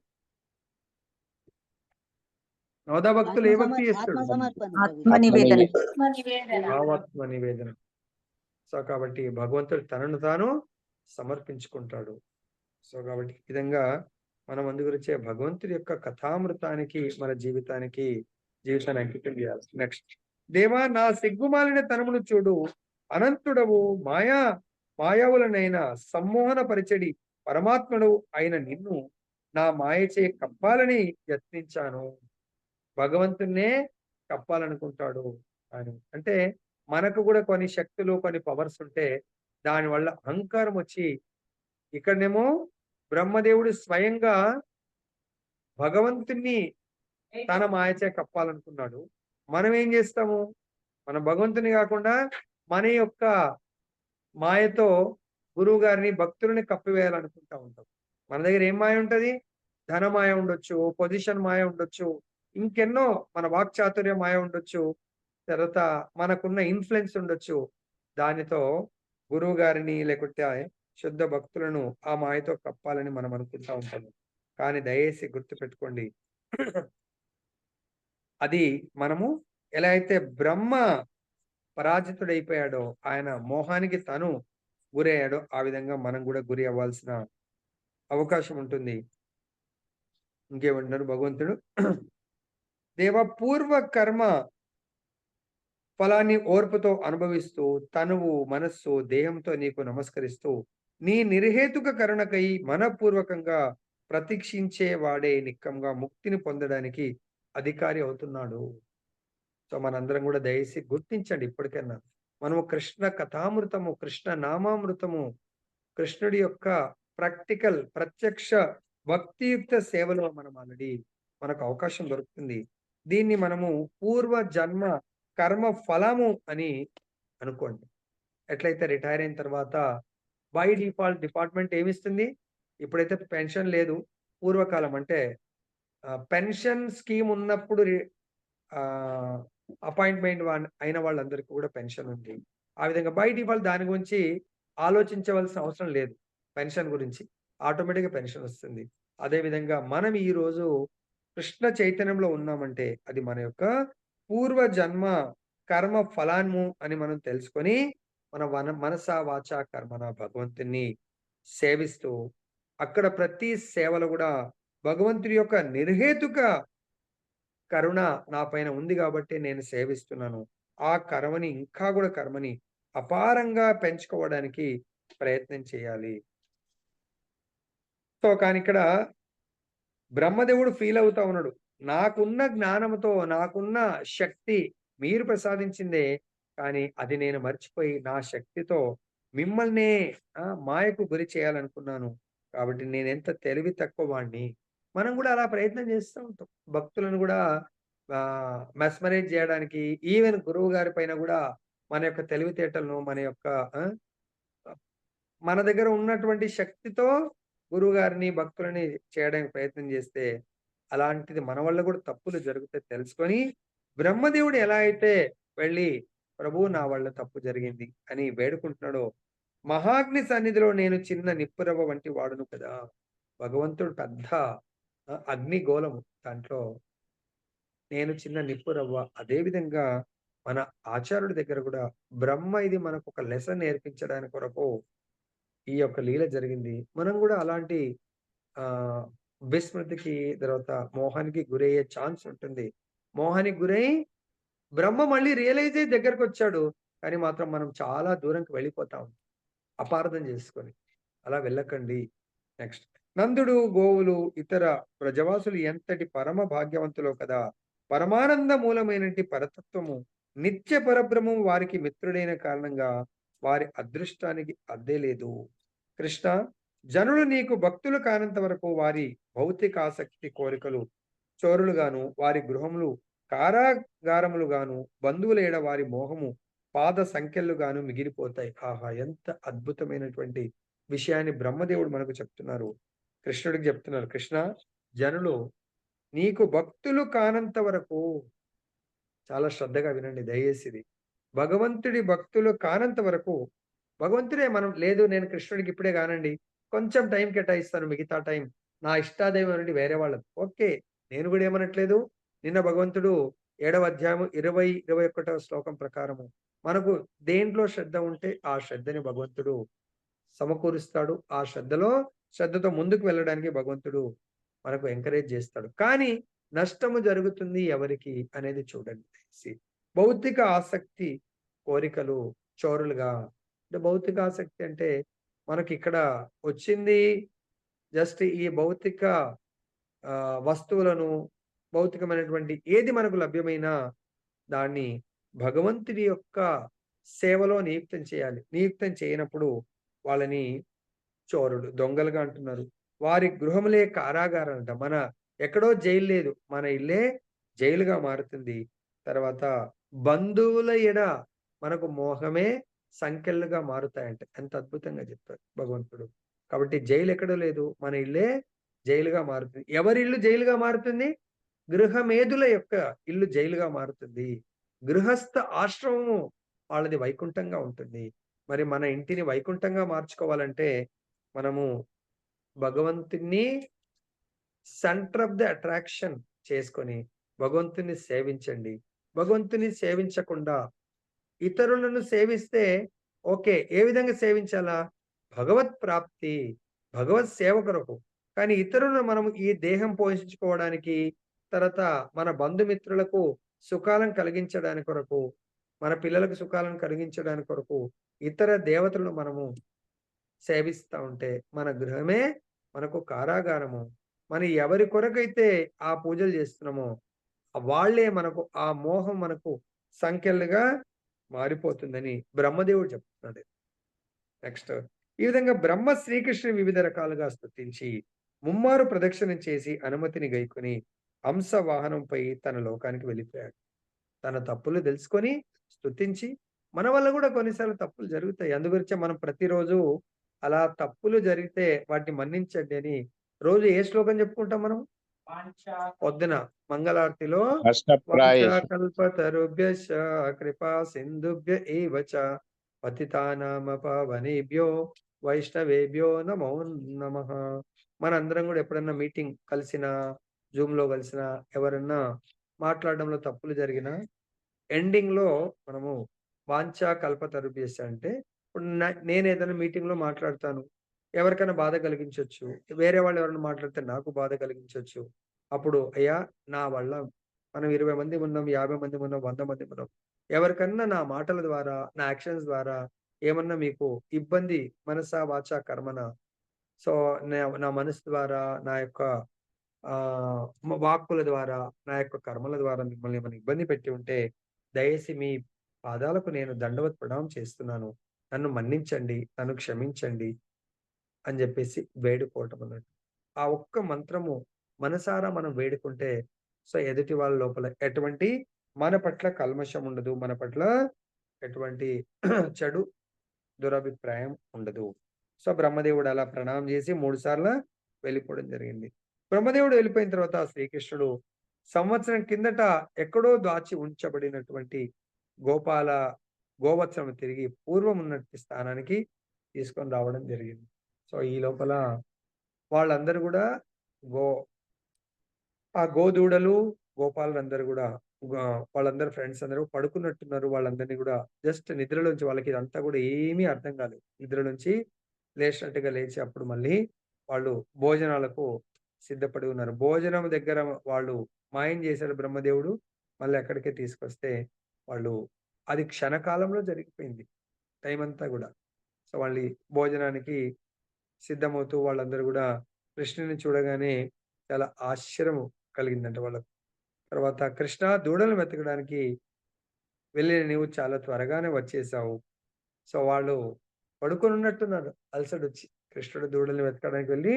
నవదా భక్తులు ఏ భక్తి చేస్తాడు?
ఆత్మ
నివేదన. సో కాబట్టి భగవంతుడు తనను తాను సమర్పించుకుంటాడు. సో కాబట్టి ఈ విధంగా మనం అందుగురించే భగవంతుడి యొక్క కథామృతానికి మన జీవితాన్ని అంకితం చేయాలి. నెక్స్ట్, దేవా నా సిగ్గుమాలిన తనమును చూడు, అనంతుడవు మాయావులనైనా సమ్మోహన పరిచడి పరమాత్ముడు అయిన నిన్ను నా మాయచే కప్పాలని యత్నించాను. భగవంతున్నే కప్పాలనుకుంటాడు అని. అంటే మనకు కూడా కొన్ని శక్తులు, కొన్ని పవర్స్ ఉంటే దానివల్ల అహంకారం వచ్చి ఇక్కడనేమో బ్రహ్మదేవుడు స్వయంగా భగవంతుణ్ణి తన మాయచే కప్పాలనుకున్నాడు. మనం ఏం చేస్తాము? మన భగవంతుని కాకుండా మన యొక్క మాయతో గురువు గారిని, భక్తులని కప్పివేయాలనుకుంటా ఉంటాం. మన దగ్గర ఏం మాయ ఉంటది? ధన మాయ ఉండొచ్చు, పొజిషన్ మాయ ఉండొచ్చు, ఇంకెన్నో మన వాక్చాతుర్య మాయ ఉండొచ్చు, తర్వాత మనకున్న ఇన్ఫ్లుయెన్స్ ఉండొచ్చు. దానితో గురువు గారిని లేకుంటే శుద్ధ భక్తులను ఆ మాయతో కప్పాలని మనం అనుకుంటా ఉంటాము. కానీ దయచేసి గుర్తుపెట్టుకోండి, అది మనము ఎలా అయితే బ్రహ్మ పరాజితుడైపోయాడో, ఆయన మోహానికి తను గురయ్యాడో ఆ విధంగా మనం కూడా గురి అవ్వాల్సిన అవకాశం ఉంటుంది. ఇంకేమంటున్నారు భగవంతుడు? దేవ పూర్వ కర్మ ఫలాన్ని ఓర్పుతో అనుభవిస్తూ తనువు మనస్సు దేహంతో నీకు నమస్కరిస్తూ నీ నిర్హేతుక కరుణకై మనపూర్వకంగా ప్రతీక్షించే వాడే నిక్కంగా ముక్తిని పొందడానికి అధికారి అవుతున్నాడు. సో మనందరం కూడా దయచేసి గుర్తించండి ఇప్పటికైనా. మనము కృష్ణ కథామృతము, కృష్ణ నామామృతము, కృష్ణుడి యొక్క ప్రాక్టికల్ ప్రత్యక్ష భక్తియుక్త సేవలో మనం ఆల్రెడీ మనకు అవకాశం దొరుకుతుంది. దీన్ని మనము పూర్వ జన్మ కర్మ ఫలము అని అనుకోండి. ఎట్లయితే రిటైర్ అయిన తర్వాత బై డిఫాల్ట్ డిపార్ట్మెంట్ ఏమిస్తుంది? ఇప్పుడైతే పెన్షన్ లేదు. పూర్వకాలం అంటే పెన్షన్ స్కీమ్ ఉన్నప్పుడు ఆహ్, అపాయింట్‌మెంట్ అయిన వాళ్ళందరికీ కూడా పెన్షన్ ఉంది. ఆ విధంగా బై డిఫాల్ట్ దాని గురించి ఆలోచించవలసిన అవసరం లేదు. పెన్షన్ గురించి. ఆటోమేటిక్‌గా పెన్షన్ వస్తుంది. అదే విధంగా మనం ఈరోజు కృష్ణ చైతన్యంలో ఉన్నామంటే అది మన యొక్క పూర్వ జన్మ కర్మ ఫలాము అని మనం తెలుసుకొని మన మనస వాచ కర్మన భగవంతుని సేవిస్తూ అక్కడ ప్రతి సేవలో కూడా భగవంతుడి యొక్క నిర్హేతుక కరుణ నా పైన ఉంది కాబట్టి నేను సేవిస్తున్నాను. ఆ కర్మని అపారంగా పెంచుకోవడానికి ప్రయత్నం చేయాలి. సో, కానీ ఇక్కడ బ్రహ్మదేవుడు ఫీల్ అవుతా ఉన్నాడు. నాకున్న జ్ఞానంతో, నాకున్న శక్తి మీరు ప్రసాదించిందే. కానీ అది నేను మర్చిపోయి నా శక్తితో మిమ్మల్నే మాయకు గురి చేయాలనుకున్నాను. కాబట్టి నేనెంత తెలివి తక్కువ వాడిని. మనం గూడా అలా ప్రయత్నం చేస్తూ ఉంటాం. భక్తులను గూడా మెస్మరైజ్ జేయడానికి ఈవెన్ గురువు గారి పైన గూడా మన యొక్క తెలివితేటలను, మన యొక్క ఆహ్, మన దగ్గర ఉన్నటువంటి శక్తితో గురువుగారిని, భక్తులని చేయడానికి ప్రయత్నం చేస్తే, అలాంటిది మన వల్ల కూడా తప్పులు జరుగుతాయి తెలుసుకొని, బ్రహ్మదేవుడు ఎలా అయితే వెళ్లి, "ప్రభు నా వల్ల తప్పు జరిగింది" అని వేడుకుంటున్నాడో, మహాగ్ని సన్నిధిలో నేను చిన్న నిప్పురవ్వ వంటి వాడును కదా! భగవంతుడు పెద్ద అగ్నిగోళము. దాంట్లో నేను చిన్న నిప్పురవ్వ. అదే విధంగా మన ఆచార్యుడి దగ్గర కూడా బ్రహ్మ ఇది మనకొక లెసన్ నేర్పించడాని కొరకు ఈ యొక్క లీల జరిగింది. మనం గూడా అలాంటి ఆహ్, విస్మృతికి తర్వాత మోహానికి గురయ్యే ఛాన్స్ ఉంటుంది. మోహానికి గురై బ్రహ్మ మళ్ళీ రియలైజ్ అయ్యి దగ్గరకొచ్చాడు. కానీ మాత్రం మనం చాలా దూరంకి వెళ్ళిపోతాం. అపార్థం చేసుకొని. అలా వెళ్ళకండి. నెక్స్ట్. నందుడు, గోవులు, ఇతర ప్రజవాసులు ఎంతటి పరమ భాగ్యవంతులో కదా! పరమానంద మూలమైనట్టి పరతత్వము, నిత్య పరబ్రహ్మము వారికి మిత్రుడైన కారణంగా వారి అదృష్టానికి అద్దే లేదు. కృష్ణ, జనులు నీకు భక్తులు కానంత వరకు వారి భౌతిక ఆసక్తి కోరికలు చోరులుగాను, వారి గృహములు కారాగారములుగాను, బంధువుల ఎడ వారి మోహము పాద సంఖ్యలుగాను మిగిలిపోతాయి. ఆహా! ఎంత అద్భుతమైనటువంటి విషయాన్ని బ్రహ్మదేవుడు మనకు చెప్తున్నారు. కృష్ణుడికి చెప్తున్నారు. కృష్ణ, జనులు నీకు భక్తులు కానంత వరకు చాలా శ్రద్ధగా వినండి దయచేసి ఇది. భగవంతుడి భక్తులు కానంత వరకు భగవంతుడే మనం లేదు నేను కృష్ణుడికి ఇప్పుడే కానండి. కొంచెం టైం కేటాయిస్తాను మిగతా టైం. నా ఇష్టాదైవం నుండి వేరే వాళ్ళది. ఓకే. నేను గూడా ఏమనట్లేదు. నిన్న భగవంతుడు 7వ అధ్యాయము 20, 21వ శ్లోకం ప్రకారము మనకు దేంట్లో శ్రద్ధ ఉంటే ఆ శ్రద్ధని భగవంతుడు సమకూరుస్తాడు. ఆ శ్రద్ధతో ముందుకు వెళ్ళడానికి భగవంతుడు మనకు ఎంకరేజ్ చేస్తాడు. కానీ నష్టము జరుగుతుంది ఎవరికి అనేది చూడండి దయచేసి. భౌతిక ఆసక్తి కోరికలు చోరులుగా అంటే భౌతిక ఆసక్తి అంటే మనకిక్కడ వచ్చింది జస్ట్ ఈ భౌతిక వస్తువులను భౌతికమైనటువంటి ఏది మనకు లభ్యమైనా దాన్ని భగవంతుడి యొక్క సేవలో నియుక్తం చేయాలి. నియుక్తం చేయనప్పుడు వాళ్ళని చోరులు, దొంగలుగా అంటున్నారు. వారి గృహములే కారాగారమంట. ఎక్కడో జైలు లేదు. మన ఇల్లే జైలుగా మారుతుంది. తర్వాత బంధువుల ఎడ మనకు మోహమే సంకెళ్ళుగా మారుతాయంట. ఎంత అద్భుతంగా చెప్పారు భగవంతుడు. కాబట్టి జైలు ఎక్కడో లేదు. మన ఇల్లే జైలుగా మారుతుంది. ఎవరి ఇల్లు జైలుగా మారుతుంది? గృహమేధుల యొక్క ఇల్లు జైలుగా మారుతుంది. గృహస్థ ఆశ్రమము వాళ్ళది వైకుంఠంగా ఉంటుంది. మరి మన ఇంటిని వైకుంఠంగా మార్చుకోవాలంటే మనము భగవంతుడిని సెంటర్ ఆఫ్ ది అట్రాక్షన్ చేసుకొని భగవంతుని సేవించండి. భగవంతుని సేవించకుండా ఇతరులను సేవిస్తే ఓకే. ఏ విధంగా సేవించాలా? భగవత్ ప్రాప్తి, భగవత్ సేవ కొరకు. కానీ ఇతరులను మనం ఈ దేహం పోషించుకోవడానికి, తర్వాత మన బంధుమిత్రులకు సుఖాలను కలిగించడానికి కొరకు మన పిల్లలకు సుఖాలను కలిగించడానికి కొరకు ఇతర దేవతలను మనము సేవిస్తా ఉంటే మన గృహమే మనకు కారాగారము. మనం ఎవరి కొరకైతే ఆ పూజలు చేస్తున్నామో వాళ్ళే మనకు ఆ మోహం మనకు సంకెళ్ళుగా మారిపోతుందని బ్రహ్మదేవుడు చెప్తున్నాడు. నెక్స్ట్ ఈ విధంగా బ్రహ్మ శ్రీకృష్ణుని వివిధ రకాలుగా స్తుతించి ముమ్మారు ప్రదక్షిణం చేసి అనుమతిని గైకొని హంస వాహనంపై తన లోకానికి వెళ్ళిపోయాడు. తన తప్పులు తెలుసుకొని స్తుతించి మన వల్ల కూడా కొన్నిసార్లు తప్పులు జరుగుతాయి. అందుగురించే మనం ప్రతిరోజు అలా తప్పులు జరిగితే వాటిని మన్నించండి అని రోజు ఏ శ్లోకం చెప్పుకుంటాం మనం? పొద్దున మంగళారతిలో
నష్టప్రాయేషు
వాంఛాకల్పతరుభ్యశ్చ కృపా సింధుభ్య ఏవ చ పతితానామ పావనేభ్యో వైష్ణవేభ్యో నమో నమః. మనందరం కూడా ఎప్పుడన్నా మీటింగ్ కలిసినా, జూమ్‌లో కలిసినా, ఎవరన్నా మాట్లాడడంలో తప్పులు జరిగినా ఎండింగ్‌లో మనము వాంఛా కల్పతరుభ్యశ్చ అంటే ఇప్పుడు నేను ఏదైనా మీటింగ్‌లో మాట్లాడతాను. ఎవరికైనా బాధ కలిగించొచ్చు. వేరే వాళ్ళు ఎవరైనా మాట్లాడితే నాకు బాధ కలిగించొచ్చు. అప్పుడు అయ్యా నా వల్ల మనం 20 మంది ఉన్నాం, 50 మంది ఉన్నాం, 100 మంది ఉన్నాం. ఎవరికన్నా నా మాటల ద్వారా, నా యాక్షన్స్ ద్వారా ఏమన్నా మీకు ఇబ్బంది మనసా, వాచా, కర్మన సో, నా మనసు ద్వారా, నా యొక్క వాక్కుల ద్వారా, నా యొక్క కర్మల ద్వారా మిమ్మల్ని ఏమైనా ఇబ్బంది పెట్టి ఉంటే, దయచేసి మీ పాదాలకు నేను దండవత్ ప్రణామం చేస్తున్నాను. నన్ను మన్నించండి, నన్ను క్షమించండి అని జెప్పేసి వేడుకోవటం అన్నట్టు. ఆ ఒక్క మంత్రము మనసారా మనం వేడుకుంటే, సో, ఎదుటి వాళ్ళ లోపల ఎటువంటి మన పట్ల కల్మషం ఉండదు. మన పట్ల ఎటువంటి చెడు దురభిప్రాయం ఉండదు. సో, బ్రహ్మదేవుడు అలా ప్రణామం జేసి 3 సార్ల వెళ్ళిపోవడం జరిగింది. బ్రహ్మదేవుడు వెళ్ళిపోయిన తర్వాత శ్రీకృష్ణుడు సంవత్సరం కిందట ఎక్కడో దాచి ఉంచబడినటువంటి గోపాల గోవత్సను తిరిగి పూర్వం ఉన్నట్టి స్థానానికి తీసుకొని రావడం జరిగింది. సో, ఈ లోపల వాళ్ళందరూ గూడా గో ఆ గోదూడలు, గోపాలులందరూ గూడా వాళ్ళందరూ ఫ్రెండ్స్ అందరూ పడుకున్నట్టున్నారు. వాళ్ళందరిని గూడా జస్ట్ నిద్రలోంచి వాళ్ళకి ఇదంతా గూడా ఏమీ అర్థం కాలేదు. నిద్ర నుంచి లేచినట్టుగా లేచి అప్పుడు మళ్ళీ వాళ్ళు భోజనాలకు సిద్ధపడి ఉన్నారు. భోజనం దగ్గర వాళ్ళు మాయం చేశాడు బ్రహ్మదేవుడు. మళ్ళీ అక్కడికే తీసుకొస్తే వాళ్ళు అది క్షణకాలంలో జరిగిపోయింది. టైమంతా గూడా. సో, వాళ్ళు భోజనానికి సిద్ధమవుతూ వాళ్ళందరూ గూడా కృష్ణుడిని చూడగానే చాలా ఆశ్చర్యం కలిగిందంట వాళ్ళకు. తర్వాత కృష్ణ దూడలను వెతకడానికి వెళ్ళిన నీవు చాలా త్వరగానే వచ్చేసావు. సో, వాళ్ళు పడుకొనున్నట్టున్నారు అలసటొచ్చి. కృష్ణుడు దూడల్ని వెతకడానికి వెళ్ళి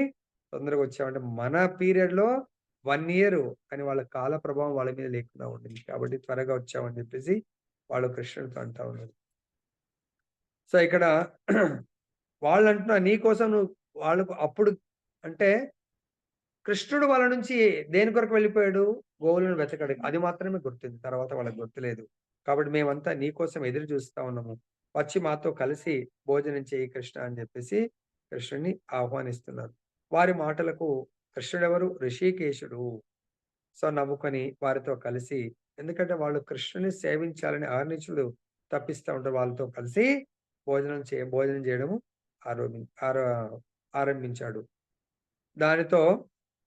తొందరగా వచ్చామంటే మన పీరియడ్‌లో 1 ఇయరు కానీ వాళ్ళ కాల ప్రభావం వాళ్ళ మీద లేకుండా ఉండింది. కాబట్టి త్వరగా వచ్చామని చెప్పేసి వాళ్ళు కృష్ణుడితో అంటా ఉన్నారు. సో, ఇక్కడ వాళ్ళంటున్నారు నీకోసం నువ్వు వాళ్ళకు అప్పుడు అంటే కృష్ణుడు వాళ్ళ నుంచి దేని కొరకు వెళ్ళిపోయాడు? గోవులను వెతకడానికి. అది మాత్రమే గుర్తుంది. తర్వాత వాళ్ళకి గుర్తులేదు. కాబట్టి మేమంతా నీకోసం ఎదురు చూస్తా ఉన్నాము. వచ్చి మాతో కలిసి భోజనం చేయి కృష్ణ అని చెప్పేసి కృష్ణుడిని ఆహ్వానిస్తున్నారు. వారి మాటలకు కృష్ణుడెవరు? ఋషికేశుడు. సో, నవ్వుకొని వారితో కలిసి ఎందుకంటే వాళ్ళు కృష్ణుని సేవించాలని అహర్నిశలు తపిస్తా ఉంటారు. వాళ్ళతో కలిసి భోజనం చేయడము ఆరోబి ఆర ఆరంభించాడు. దానితో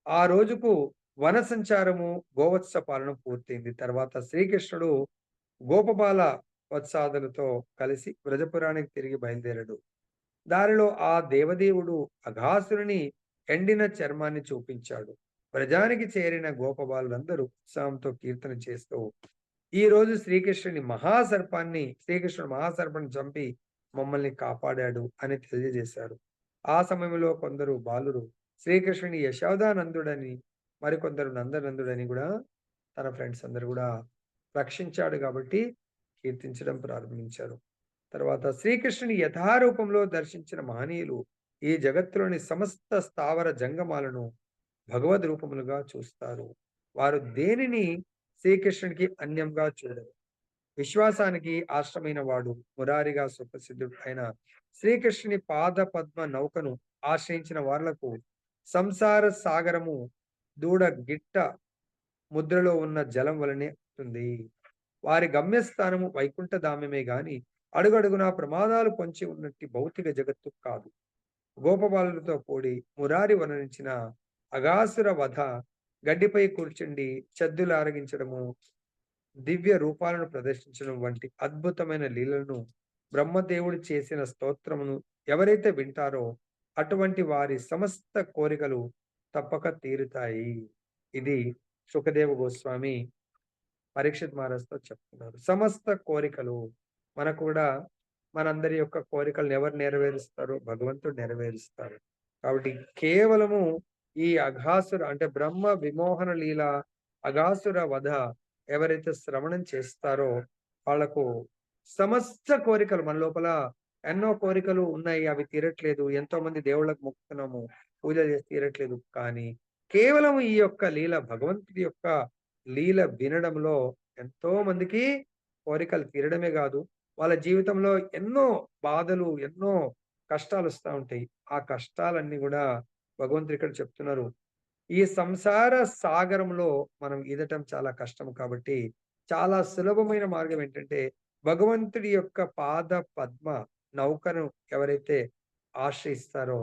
ఆ రోజుకు వన సంచారము, గోవత్స పాలన పూర్తయింది. తర్వాత శ్రీకృష్ణుడు గోపబాల వత్సాదులతో కలిసి వ్రజపురానికి తిరిగి బయలుదేరాడు. దారిలో ఆ దేవదేవుడు అఘాసురుని ఎండిన చర్మాన్ని చూపించాడు. వ్రజానికి చేరిన గోపబాలులందరూ ఉత్సాహంతో కీర్తన చేస్తూ ఈ రోజు శ్రీకృష్ణుడు మహాసర్పాన్ని చంపి మమ్మల్ని కాపాడాడు అని తెలియజేశారు. ఆ సమయంలో కొందరు బాలురు శ్రీకృష్ణుని యశోదానందుడని మరికొందరు నందనందుడని కూడా తన ఫ్రెండ్స్ అందరూ కూడా రక్షించాడు కాబట్టి కీర్తించడం ప్రారంభించారు. తర్వాత శ్రీకృష్ణుని యథారూపంలో దర్శించిన మహనీయులు ఈ జగత్తులోని సమస్త స్థావర జంగమాలను భగవద్ రూపములుగా చూస్తారు. వారు దేనిని శ్రీకృష్ణునికి అన్యంగా చూడరు. విశ్వాసానికి ఆశ్రమైన వాడు మురారిగా సుప్రసిద్ధుడు అయిన శ్రీకృష్ణుని పాద పద్మ నౌకను ఆశ్రయించిన వాళ్లకు సంసార సాగరము దూడ గిట్ట ముద్రలో ఉన్న జలం వలనే ఉంటుంది. వారి గమ్యస్థానము వైకుంఠధామమే గాని అడుగడుగునా ప్రమాదాలు పొంచి ఉన్నట్టి భౌతిక జగత్తు కాదు. గోపబాలులతో కూడి మురారి వర్ణించిన అగాసుర వధ, గడ్డిపై కూర్చుండి చెద్దులారగించడము, దివ్య రూపాలను ప్రదర్శించడం వంటి అద్భుతమైన లీలలను బ్రహ్మదేవుడు చేసిన స్తోత్రమును ఎవరైతే వింటారో అటువంటి వారి సమస్త కోరికలు తప్పక తీరుతాయి. ఇది సుఖదేవ గోస్వామి పరీక్షిత్ మహారాజ్‌తో చెప్తున్నారు. సమస్త కోరికలు మనకు కూడా మనందరి యొక్క కోరికలను ఎవరు నెరవేరుస్తారో భగవంతుడు నెరవేరుస్తారు. కాబట్టి కేవలము ఈ అఘాసుర అంటే బ్రహ్మ విమోహన లీల, అఘాసుర వధ ఎవరైతే శ్రవణం చేస్తారో వాళ్ళకు సమస్త కోరికలు మన లోపల ఎన్నో కోరికలు ఉన్నాయి. అవి తీరట్లేదు. ఎంతోమంది దేవుళ్ళకి మొక్కుతున్నాము. పూజలు చేసి తీరట్లేదు. కానీ కేవలం ఈ యొక్క లీల భగవంతుడి యొక్క లీల వినడంలో ఎంతో మందికి కోరికలు తీరడమే కాదు, వాళ్ళ జీవితంలో ఎన్నో బాధలు, ఎన్నో కష్టాలొస్తా ఉంటాయి. ఆ కష్టాలన్నీ గూడా భగవంతుడు ఇక్కడ చెప్తున్నారు. ఈ సంసార సాగరంలో మనం ఈదటం చాలా కష్టం కాబట్టి, చాలా సులభమైన మార్గం ఏంటంటే, భగవంతుడి యొక్క పాద పద్మ నౌకను ఎవరైతే ఆశ్రయిస్తారో,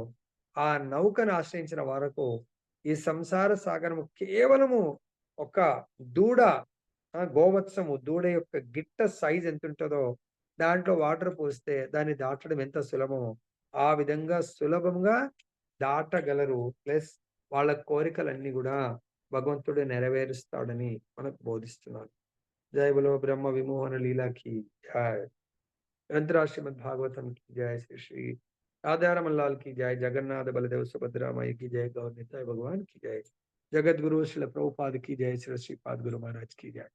ఆ నౌకను ఆశ్రయించిన వరకు ఈ సంసార సాగరము కేవలము ఒక దూడ గోవత్సము దూడ యొక్క గిట్ట సైజ్ ఎంతుంటదో, దాంట్లో వాటర్ పోస్తే దాన్ని దాటడం ఎంత సులభమో, ఆ విధంగా సులభంగా దాటగలరు. ప్లస్ వాళ్ళ కోరికలన్నీ గూడా భగవంతుడు నెరవేరుస్తాడని మనకు బోధిస్తున్నాడు. జై బలో బ్రహ్మ విమోహన లీలాకి జై. గ్రంథరాజ్ శ్రీమద్ భాగవతం की जय श्री श्री राधा रमन लाल की जय जगन्नाथ बलदेव सुभद्रा माई की जय गौर निताय भगवान की जय जगत गुरु श्रील प्रभुपाद की जय श्री श्रीपाद गुरु महाराज की जय